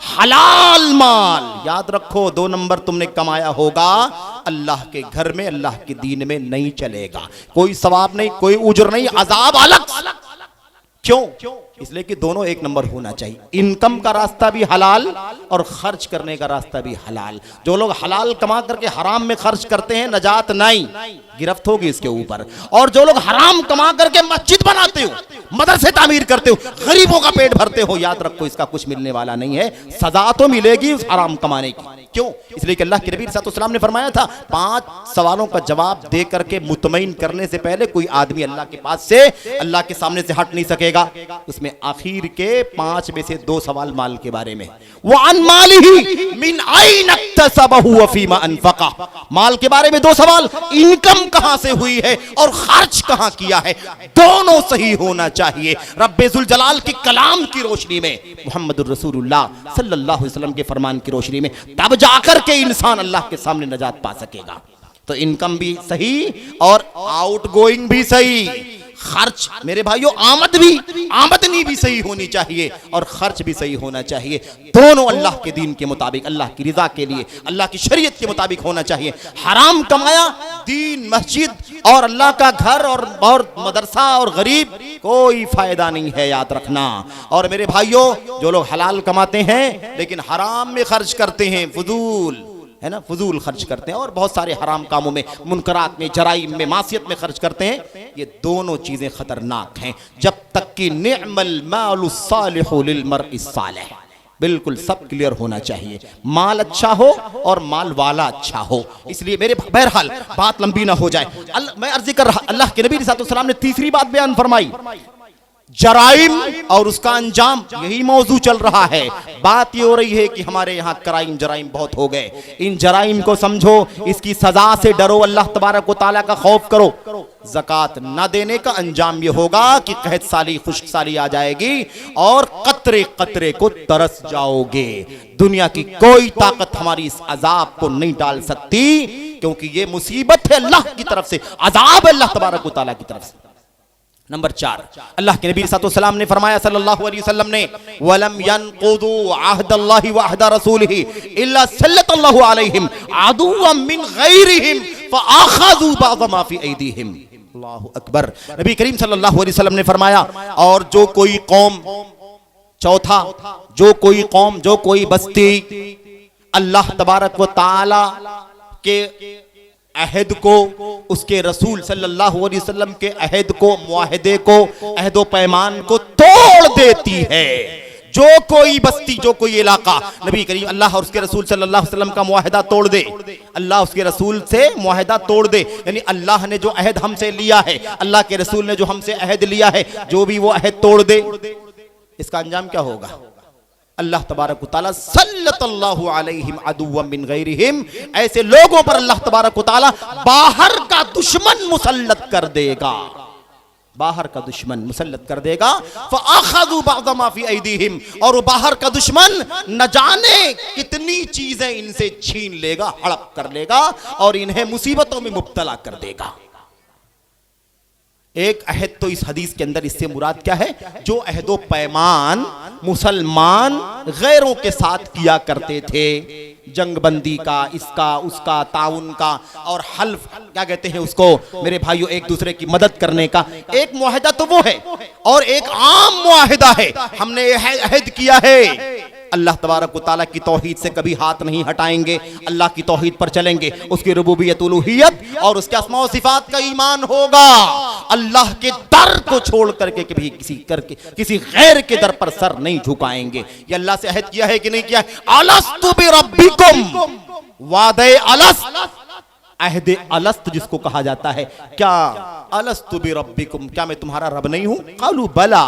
हलाल माल, याद रखो 2 नंबर तुमने कमाया होगा, अल्लाह के घर में, अल्लाह के दीन में नहीं चलेगा। कोई सवाब नहीं, कोई उजर नहीं, अजाब अलग। क्यों? इसलिए कि दोनों 1 नंबर होना चाहिए। इनकम का रास्ता भी हलाल और खर्च करने का रास्ता भी हलाल। जो लोग हलाल कमा करके हराम में खर्च करते हैं, नजात नहीं, गिरफ्त होगी इसके ऊपर। और जो लोग हराम कमा करके मस्जिद बनाते हो, मदरसे तामीर करते हो, गरीबों का पेट भरते हो, याद रखो इसका कुछ मिलने वाला नहीं है, सजा तो मिलेगी उस हराम कमाने की। क्यों? इसलिए कि अल्लाह के नबी सल्लल्लाहु अलैहि वसल्लम ने फरमाया था, 5 सवालों का जवाब दे करके मुतमईन करने से पहले कोई आदमी अल्लाह के पास से, अल्लाह के सामने से हट नहीं सकेगा। उसमें आखिर के 5 में से 2 सवाल माल के बारे में, वो अन मालिही मिन अइन इक्तसबहु व फीमा अनफका, माल के बारे में 2 सवाल, इनकम कहां से हुई है और खर्च कहां किया है, दोनों सही होना चाहिए। रब्बे जुल जलाल के कलाम की रोशनी में, मुहम्मदुर रसूलुल्लाह सल्लल्लाहु अलैहि वसल्लम के फरमान की रोशनी में, तब जाकर के इंसान अल्लाह के सामने नजात पा सकेगा। तो इनकम भी सही और आउटगोइंग भी सही, खर्च मेरे भाइयों, आमदनी भी सही होनी चाहिए और खर्च भी सही होना चाहिए। दोनों अल्लाह के दीन के मुताबिक, अल्लाह की रिजा के लिए, अल्लाह की शरीयत के मुताबिक होना चाहिए। हराम कमाया, दीन, मस्जिद और अल्लाह का घर और मदरसा और गरीब, कोई फायदा नहीं है, याद रखना। और मेरे भाइयों, जो लोग हलाल कमाते हैं लेकिन हराम में खर्च करते हैं, फजूल है ना, फजूल खर्च करते हैं और बहुत सारे हराम कामों में, मुनकरात में, जराइम में, मासियत में खर्च करते हैं, ये दोनों चीजें खतरनाक हैं। जब तक कि निअमल मालु सालिहु लिल मर्इ सालिह, बिल्कुल सब क्लियर होना चाहिए, माल अच्छा हो और माल वाला अच्छा हो। इसलिए मेरे बहरहाल बात लंबी ना हो जाए, मैं अर्ज कर रहा, अल्लाह के नबी सल्लल्लाहु अलैहि वसल्लम ने तीसरी बात बयान फरमाई, जराइम और उसका अंजाम, यही मौजू चल रहा है। बात ये हो रही है कि हमारे यहाँ क्राइम जराइम बहुत हो गए, इन जराइम को समझो, इसकी सजा से डरो, अल्लाह तबारक व तआला का खौफ करो। ज़कात ना देने का अंजाम ये होगा कि कहत साली खुश्क साली आ जाएगी और कतरे कतरे को तरस जाओगे। दुनिया की कोई ताकत हमारी इस अजाब को नहीं डाल सकती, क्योंकि ये मुसीबत है अल्लाह की तरफ से, अजाब है अल्लाह तबारक व तआला की तरफ से। नंबर 4, अल्लाह के नबी सल्लल्लाहु अलैहि वसल्लम ने फरमाया, सल्लल्लाहु अलैहि वसल्लम ने, वलम यनक़ुदू अहदल्लाहि व अहद रसूलिही इल्ला सल्लल्लाहु अलैहिम अदुव्वन मिन गैरिहिम फ़अख़ज़ू बअज़ मा फ़ी ऐदीहिम। अल्लाहु अकबर। नबी करीम सल्लल्लाहु अलैहि वसल्लम ने फरमाया, और जो कोई कौम, चौथा, जो कोई कौम, जो कोई बस्ती अल्लाह तबारक व तआला के अहद को, उसके रसूल सल्लल्लाहु अलैहि वसल्लम के अहद को, मुआहदे को, अहदो पैमान को तोड़ देती है, जो कोई बस्ती, जो कोई इलाका नबी करीम अल्लाह और उसके रसूल सल्लल्लाहु अलैहि वसल्लम का मुआहदा तोड़ दे, अल्लाह उसके रसूल से मुआहदा तोड़ दे, यानी अल्लाह ने जो अहद हमसे लिया है, अल्लाह के रसूल ने जो हमसे अहद लिया है, जो भी वो अहद तोड़ दे, इसका अंजाम क्या होगा? अल्लाह तबारक व तआला सल्लल्लाहु अलैहिम अदुव्वन मिन गैरिहिम, ऐसे लोगों पर अल्लाह तबारक व तआला बाहर का दुश्मन मुसल्लत कर देगा, बाहर का दुश्मन मुसल्लत कर देगा। फ़अख़ज़ू बअज़ मा फ़ी ऐदीहिम, और वो बाहर का दुश्मन न जाने कितनी चीजें इनसे छीन लेगा, हड़प कर लेगा और इन्हें मुसीबतों में मुब्तला कर देगा। एक अहद तो इस हदीस के अंदर, इससे मुराद क्या है? जो अहदो पैमान मुसलमान गैरों के साथ किया करते थे, जंगबंदी का, इसका उसका, ताउन का, और हल्फ क्या कहते हैं उसको मेरे भाइयों, एक दूसरे की मदद करने का। एक मुआहदा तो वो है, और एक आम मुआहदा है, हमने अहद किया है अल्लाह तबारक व तआला की तौहीद से कभी हाथ नहीं हटाएंगे, अल्लाह की तौहीद पर चलेंगे, उसकी रुबूबियत उलूहियत और उसके अस्मा व सिफात का ईमान होगा। अल्लाह के दर को छोड़ करके कभी किसी गैर के दर पर सर नहीं झुकाएंगे। ये अल्लाह से अहद किया है कि नहीं किया है? अलस्तु बिरब्बिकुम, वादे अलस्त, अहद अलस्त जिसको कहा जाता है, क्या अलस्तु बिरब्बिकुम, क्या मैं तुम्हारा रब नहीं हूं? क़ालू बला,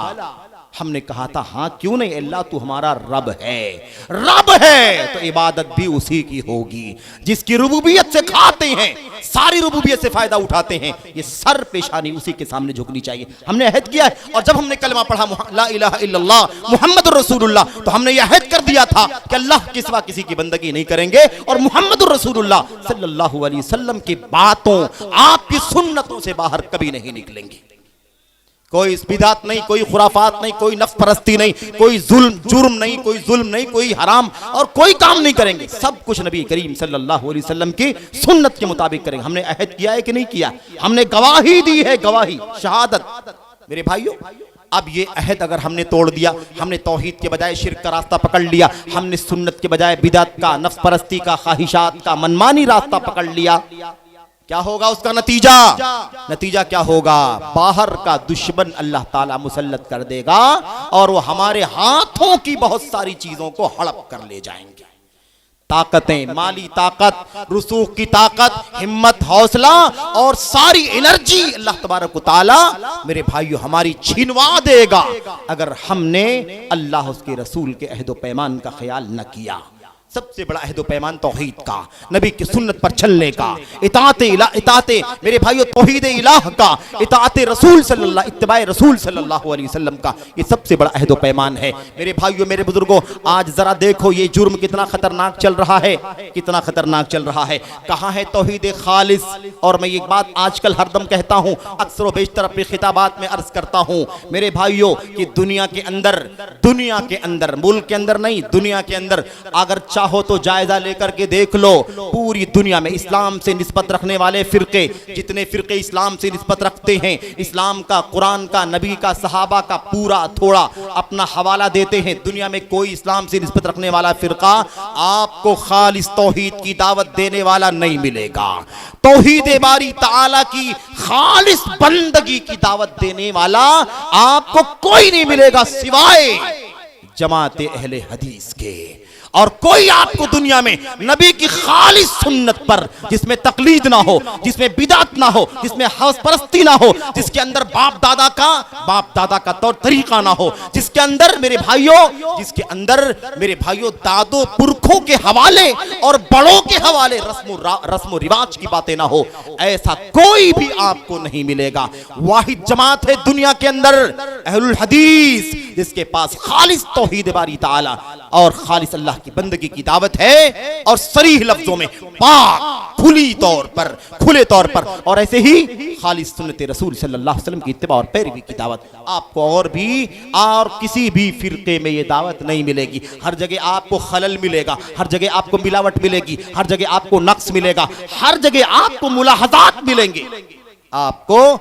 हमने कहा था हाँ क्यों नहीं, अल्लाह तू हमारा रब है। रब है तो इबादत भी उसी की होगी, जिसकी रुबूबियत से खाते हैं, सारी रुबूबियत से फायदा उठाते हैं, ये सर पेशानी उसी के सामने झुकनी चाहिए। हमने अहद किया है, और जब हमने कलमा पढ़ा ला इलाहा इल्लल्लाह मुहम्मदुर रसूलुल्लाह, तो हमने यह अहद कर दिया था कि अल्लाह के सिवा किसी की बंदगी नहीं करेंगे, और मुहम्मदुर रसूलुल्लाह सल्लल्लाहु अलैहि वसल्लम की बातों, आपकी सुन्नतों से बाहर कभी नहीं निकलेंगे। कोई बिदात नहीं, कोई खुराफात नहीं, कोई नफ्स परस्ती नहीं, कोई जुर्म नहीं, कोई जुल्म नहीं, कोई हराम और कोई काम नहीं करेंगे, सब कुछ नबी करीम सल्लल्लाहु अलैहि वसल्लम की सुन्नत के मुताबिक करेंगे। हमने अहद किया है कि नहीं किया? हमने गवाही दी है, गवाही, शहादत। मेरे भाइयों, अब ये अहद अगर हमने तोड़ दिया, हमने तौहीद के बजाय शिर्क का रास्ता पकड़ लिया, हमने सुन्नत के बजाय बिदात का, नफ्स परस्ती का, ख्वाहिशात का, मनमानी रास्ता पकड़ लिया, क्या होगा उसका नतीजा? नतीजा क्या होगा? बाहर का दुश्मन अल्लाह ताला मुसल्लत कर देगा, और वो हमारे हाथों की बहुत सारी चीजों को हड़प कर ले जाएंगे। ताकतें, माली ताकत, रुसूख की ताकत, हिम्मत, हौसला और सारी एनर्जी अल्लाह तबारक व तआला मेरे भाइयों हमारी छीनवा देगा, अगर हमने अल्लाह उसके रसूल के अहद व पैमान का ख्याल न किया। सबसे बड़ा अहद व पैमान तौहीद का, नबी की सुन्नत पर चलने का, इताते मेरे भाइयों तौहीद इलाह का, इताते रसूल सल्लल्लाहु, इत्तिबाए रसूल सल्लल्लाहु अलैहि वसल्लम का, ये सबसे बड़ा अहद व पैमान है। मेरे भाइयों, मेरे बुजुर्गों, आज जरा देखो ये जुर्म कितना खतरनाक चल रहा है, कितना खतरनाक चल रहा है। कहाँ है तौहीद खालिस? और मैं एक बात आजकल हरदम कहता हूँ, अक्सर व बेशतर अपने खिताबात में अर्ज करता हूँ मेरे भाइयों, कि दुनिया के अंदर, मुल्क के अंदर नहीं, दुनिया के अंदर अगर चाहो तो जायजा लेकर के देख लो, पूरी दुनिया में इस्लाम से निस्बत रखने वाले फिरके, जितने फिरके इस्लाम से निस्बत रखते हैं, इस्लाम का, कुरान का, नबी का, सहाबा का पूरा थोड़ा अपना हवाला देते हैं, दुनिया में कोई इस्लाम से निस्बत रखने वाला फिरका आपको खालिस तौहीद की दावत देने वाला नहीं मिलेगा। तौहीद बारी ताला की खालिस बंदगी की दावत देने वाला आपको कोई नहीं मिलेगा, सिवाय जमात अहले हदीस के। और कोई आपको दुनिया में नबी की खालिस सुन्नत पर, जिसमें तकलीद ना हो, जिसमें बिदात ना हो, जिसमें हवस परस्ती ना हो, जिसके अंदर बाप दादा का तौर तरीका ना हो, जिसके अंदर मेरे भाइयों दादो पुरखों के हवाले और बड़ों के हवाले रस्म रिवाज की बातें ना हो, ऐसा कोई भी आपको नहीं मिलेगा। वाहिद जमात है दुनिया के अंदर अहलुल हदीस, जिसके पास खालिस तौहीद बारी ताला और खालिस अल्लाह की बंदगी की दावत है, और सरीह लफ्जों में पाक खुले तौर पर और ऐसे ही खालिस सुन्नत रसूल सल्लल्लाहु अलैहि वसल्लम की इत्तिबा और पैरवी की दावत। आपको और किसी भी फिरके में ये दावत नहीं मिलेगी। हर जगह आपको खलल मिलेगा, हर जगह आपको मिलावट मिलेगी, हर जगह आपको नक्स मिलेगा, हर जगह आपको मुलाहजात मिलेंगे। आपको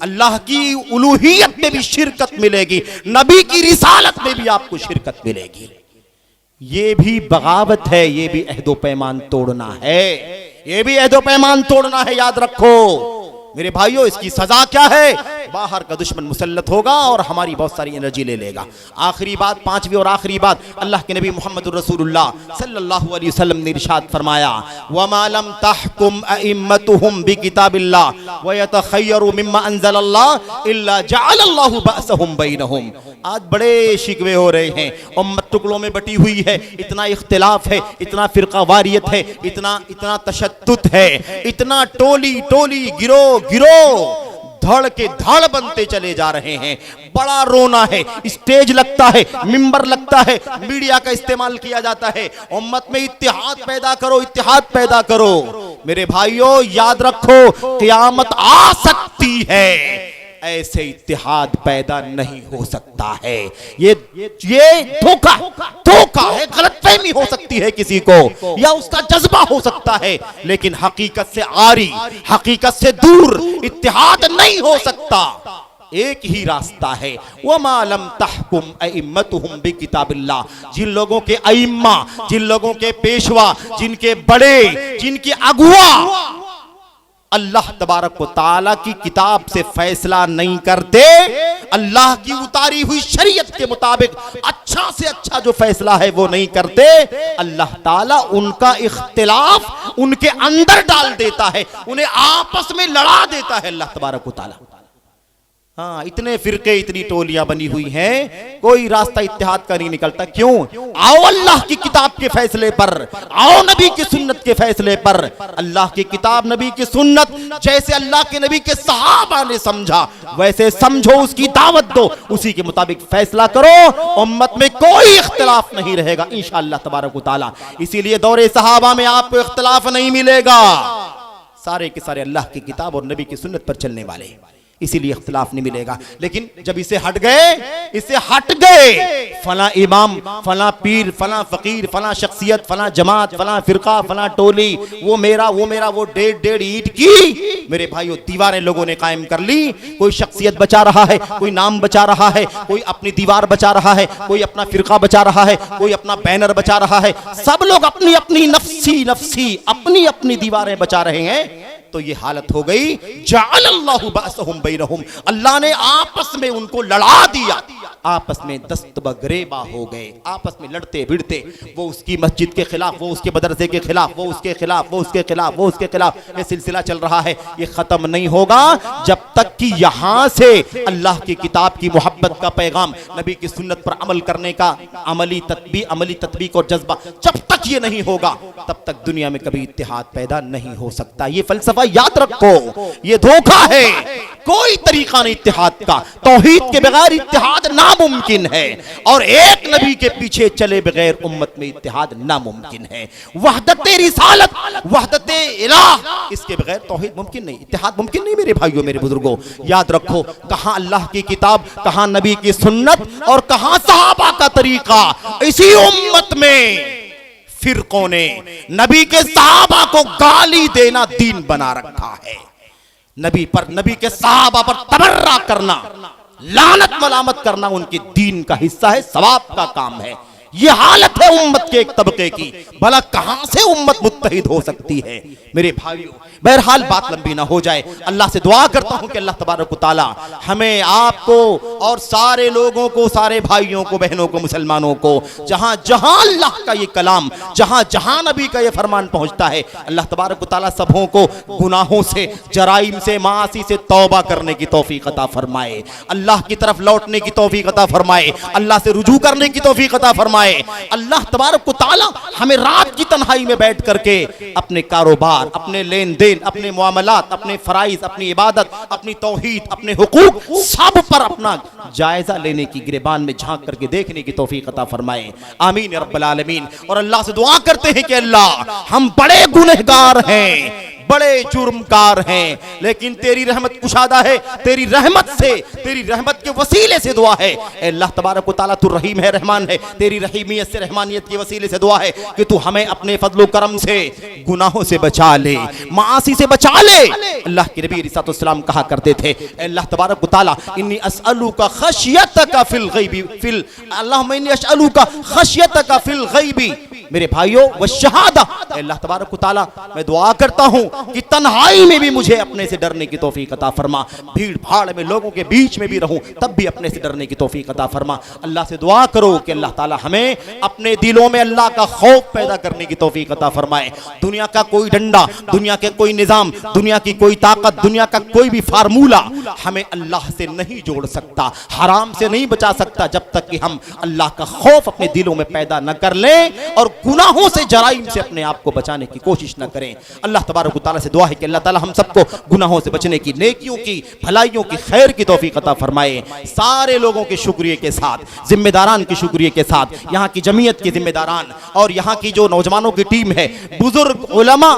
अल्लाह की उलूहियत में भी शिरकत मिलेगी, नबी की रिसालत में भी आपको शिरकत मिलेगी। ये भी बगावत है, ये भी अहदो पैमान तोड़ना है, ये भी अहदो पैमान तोड़ना है, याद रखो मेरे भाइयों। इसकी सजा क्या है? बाहर का दुश्मन मुसल्लत होगा और हमारी बहुत सारी एनर्जी ले लेगा। आखिरी बात, पांचवी और आखिरी बात, अल्लाह के नबी मोहम्मद रसूलुल्लाह सल्लल्लाहु अलैहि वसल्लम ने इरशाद फरमाया, वमा लम तहकुम अइम्मतुहुम बिकिताबिल्लाह व यतखय्यरु मिम्मा अंज़लल्लाह इल्ला जअलल्लाहु बअसहुम बैनहुम। आज बड़े शिकवे हो रहे हैं, उम्मत टुकड़ों में बटी हुई है, इतना इख्तिलाफ है, इतना फिरका वारियत है, इतना तशद्दुद है, इतना टोली गिरोह धड़ के धड़ बनते चले जा रहे हैं। बड़ा रोना है। स्टेज लगता है, मिंबर लगता है, मीडिया का इस्तेमाल किया जाता है, उम्मत में इत्तेहाद पैदा करो। मेरे भाइयों याद रखो, क़यामत आ सकती है, ऐसे इत्तेहाद पैदा नहीं हो सकता है। ये धोखा है, गलतफहमी हो सकती है किसी को, या उसका जज्बा हो सकता है, लेकिन हकीकत से आरी, हकीकत से दूर इत्तेहाद नहीं हो सकता। एक ही रास्ता है, वमा लम तहकुम अइम्मतुहुम बिकिताबिल्लाह। जिन लोगों के अइम्मा, जिन लोगों के पेशवा, जिनके बड़े, जिनके अगुआ अल्लाह तबारक व ताला की किताब से फैसला नहीं करते, अल्लाह की उतारी हुई शरीयत के मुताबिक अच्छा से अच्छा जो फैसला है वो नहीं करते, अल्लाह ताला उनका इख्तिलाफ उनके अंदर डाल देता है, उन्हें आपस में लड़ा देता है अल्लाह तबारक व ताला। हाँ, इतने फिरके, इतनी टोलियां बनी हुई हैं, कोई रास्ता इत्तेहाद का नहीं निकलता। क्यों? आओ अल्लाह की किताब के फैसले पर, आओ नबी की सुन्नत के फैसले पर। अल्लाह की किताब, नबी की सुन्नत, जैसे अल्लाह के नबी के सहाबा ने समझा वैसे समझो, उसकी दावत दो, उसी के मुताबिक फैसला करो, उम्मत में कोई इख्तिलाफ नहीं रहेगा इंशाअल्लाह तबारक व तआला। इसीलिए दौरे सहाबा में आपको इख्तिलाफ नहीं मिलेगा, सारे के सारे अल्लाह की किताब और नबी की सुन्नत पर चलने वाले, इसीलिए इख्तिलाफ नहीं मिलेगा। लेकिन जब इससे हट गए फला इमाम, फला पीर, फला फकीर, फला शख्सियत, फला जमात, फला फिरका, फला टोली, वो मेरा, वो डेढ़ ईंट की मेरे भाइयों दीवारें लोगों ने कायम कर ली। कोई शख्सियत बचा रहा है, कोई नाम बचा रहा है, कोई अपनी दीवार बचा रहा है, कोई अपना फिरका बचा रहा है, कोई अपना बैनर बचा रहा है। सब लोग अपनी अपनी नफ्सी अपनी अपनी दीवारें बचा रहे हैं। तो ये हालत हो गई, जअलल्लाहु बअसहुम बैनहुम, अल्लाह ने आपस में उनको लड़ा दिया, आपस में दस्त बगरेबा हो गए, आपस में लड़ते भिड़ते, वो उसकी मस्जिद के खिलाफ, वो उसके मदरसे के खिलाफ, वो उसके खिलाफ, वो उसके खिलाफ, वो उसके खिलाफ। ये सिलसिला चल रहा है, ये खत्म नहीं होगा जब तक कि यहां से अल्लाह की किताब की मोहब्बत का पैगाम, नबी की सुन्नत पर अमल करने का अमली तत्बीक और जज्बा जब तक ये नहीं होगा, तब तक दुनिया में कभी इत्तेहाद पैदा नहीं हो सकता। ये फलसफा याद रखो, ये धोखा है, कोई तरीका नहीं इत्तेहाद का। तौहीद के बगैर इत्तेहाद नामुमकिन है, और एक नबी के पीछे चले बगैर उम्मत में इत्तेहाद नामुमकिन है। वहदत रिसालत, वहदत इलाह, इसके बगैर तौहीद मुमकिन नहीं, इत्तेहाद मुमकिन नहीं। मेरे भाइयों, मेरे बुजुर्गों, याद रखो, कहां अल्लाह की किताब, कहां नबी की सुन्नत और कहां सहाबा का तरीका। इसी उम्मत में फिरकों ने नबी के सहाबा को गाली देना दीन बना रखा है। नबी के सहाबा पर तबर्रा करना, लानत मलामत करना उनके दीन का हिस्सा है, सवाब का काम है। ये हालत है उम्मत के एक तबके की, भला कहां से उम्मत मुत्तहिद हो सकती है मेरे भाइयों। बहरहाल बात लंबी ना हो जाए, अल्लाह से दुआ करता हूं कि अल्लाह तबारक व तआला हमें, आपको और सारे लोगों को, सारे भाइयों को, बहनों को, मुसलमानों को, जहां जहां अल्लाह का ये कलाम, जहां जहां नबी का ये फरमान पहुंचता है, अल्लाह तबारक व तआला सबों को गुनाहों से, जराइम से, मासी से तौबा करने की तौफीक अता फरमाए, अल्लाह की तरफ लौटने की तौफीक अता फरमाए, अल्लाह से रुजू करने की तौफीक अता फरमाए। अल्लाह तबारक व तआला हमें रात की तन्हाई में बैठ करके अपने कारोबार, अपने लेन देन, अपने मुआमलात, अपने फराइज, अपनी इबादत, अपनी तौहीद, अपने हुकूक, सब पर अपना जायजा लेने की, गिरेबान में झांक करके देखने की तौफीक अता फरमाए। आमीन या रब्बल आलमीन। और अल्लाह से दुआ करते हैं कि अल्लाह, हम बड़े गुनहगार हैं, बड़े जुर्मकार हैं, लेकिन तेरी रहमत कुशादा है, तेरी रहमत से, तेरी रहमत के वसीले से दुआ है अल्लाह तबारक व तआला, तू रहीम है, रहमान है, तेरी रहीमियत से, रहमानियत के वसीले से दुआ है कि तू हमें अपने फजलो करम से गुनाहों से बचा ले, मासी से बचा ले। अल्लाह के नबी अलैहि सलाम कहा करते थे, अल्लाह तबारक व तआला, इन्नी अस्अलुका खशियतका फिल गैबी फिल अल्लाहुम्मा इन्नी अस्अलुका खशियतका फिल गैबी, मेरे भाइयों, व शहादा, अल्लाह तबारक व तआला, मैं दुआ करता हूं कि तन्हाई में भी मुझे अपने से डरने की तौफीक अता फरमा, भीड़ भाड़ में लोगों के बीच में भी रहूं तब भी अपने से डरने की तौफीक अता फरमा। अल्लाह से दुआ करो कि अल्लाह ताला हमें अपने दिलों में अल्लाह का खौफ पैदा करने की तौफीक अता फरमाए। दुनिया का कोई डंडा, दुनिया के कोई निजाम, दुनिया की कोई ताकत, दुनिया का कोई भी फार्मूला हमें अल्लाह से नहीं जोड़ सकता, हराम से नहीं बचा सकता, जब तक कि हम अल्लाह का खौफ अपने दिलों में पैदा न कर लें और गुनाहों से, जराइम से अपने आप को बचाने की कोशिश न करें। अल्लाह तबारक व तआला से दुआ है कि अल्लाह ताला हम सबको गुनाहों से बचने की, नेकियों की, भलाइयों की, खैर की तौफीक अता फरमाए। सारे लोगों के शुक्रिया के साथ, जिम्मेदारान के शुक्रिया के साथ, यहाँ की जमीयत के जिम्मेदारान और यहाँ की जो नौजवानों की टीम है, बुजुर्ग उलमा,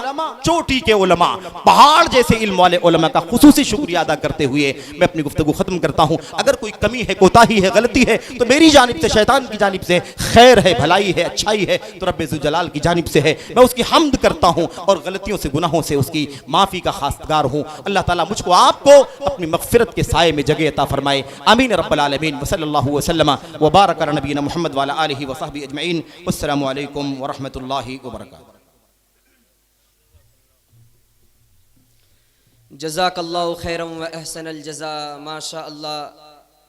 चोटी के उलमा, पहाड़ जैसे इल्म वाले उलमा का खुसूसी शुक्रिया अदा करते हुए मैं अपनी गुफ्तगू खत्म करता हूँ। अगर कोई कमी है, कोताही है, गलती है तो मेरी जानिब से, शैतान की जानिब से, खैर है, भलाई है, अच्छाई है तो रब्बे ज़ुल जलाल की जानिब से है। मैं उसकी हम्द करता हूँ और गलतियों से, गुनाहों से उसकी माफ़ी का खासगार हूँ। अल्लाह ताला मुझको, आपको अपनी मग़फ़िरत के साये में जगह अता फरमाए। आमीन रब्बल आलमीन। व सल्लल्लाहु वसल्लम व बारक अला नबीना मुहम्मद व अला आलिहि व सहबिहि अजमईन। अस्सलामु अलैकुम व रहमतुल्लाहि व बरकातुहू। जज़ाकल्लाहु खैरन व अहसनल जज़ा। माशा अल्लाह,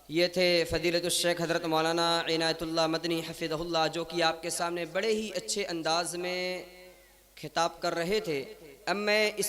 ये थे फ़दीलतुल शेख हज़रत मौलाना इनायतुल्लाह मदनी हफ़िज़हुल्लाह, जो कि आपके सामने बड़े ही अच्छे अंदाज में खिताब कर रहे थे। अब मैं इस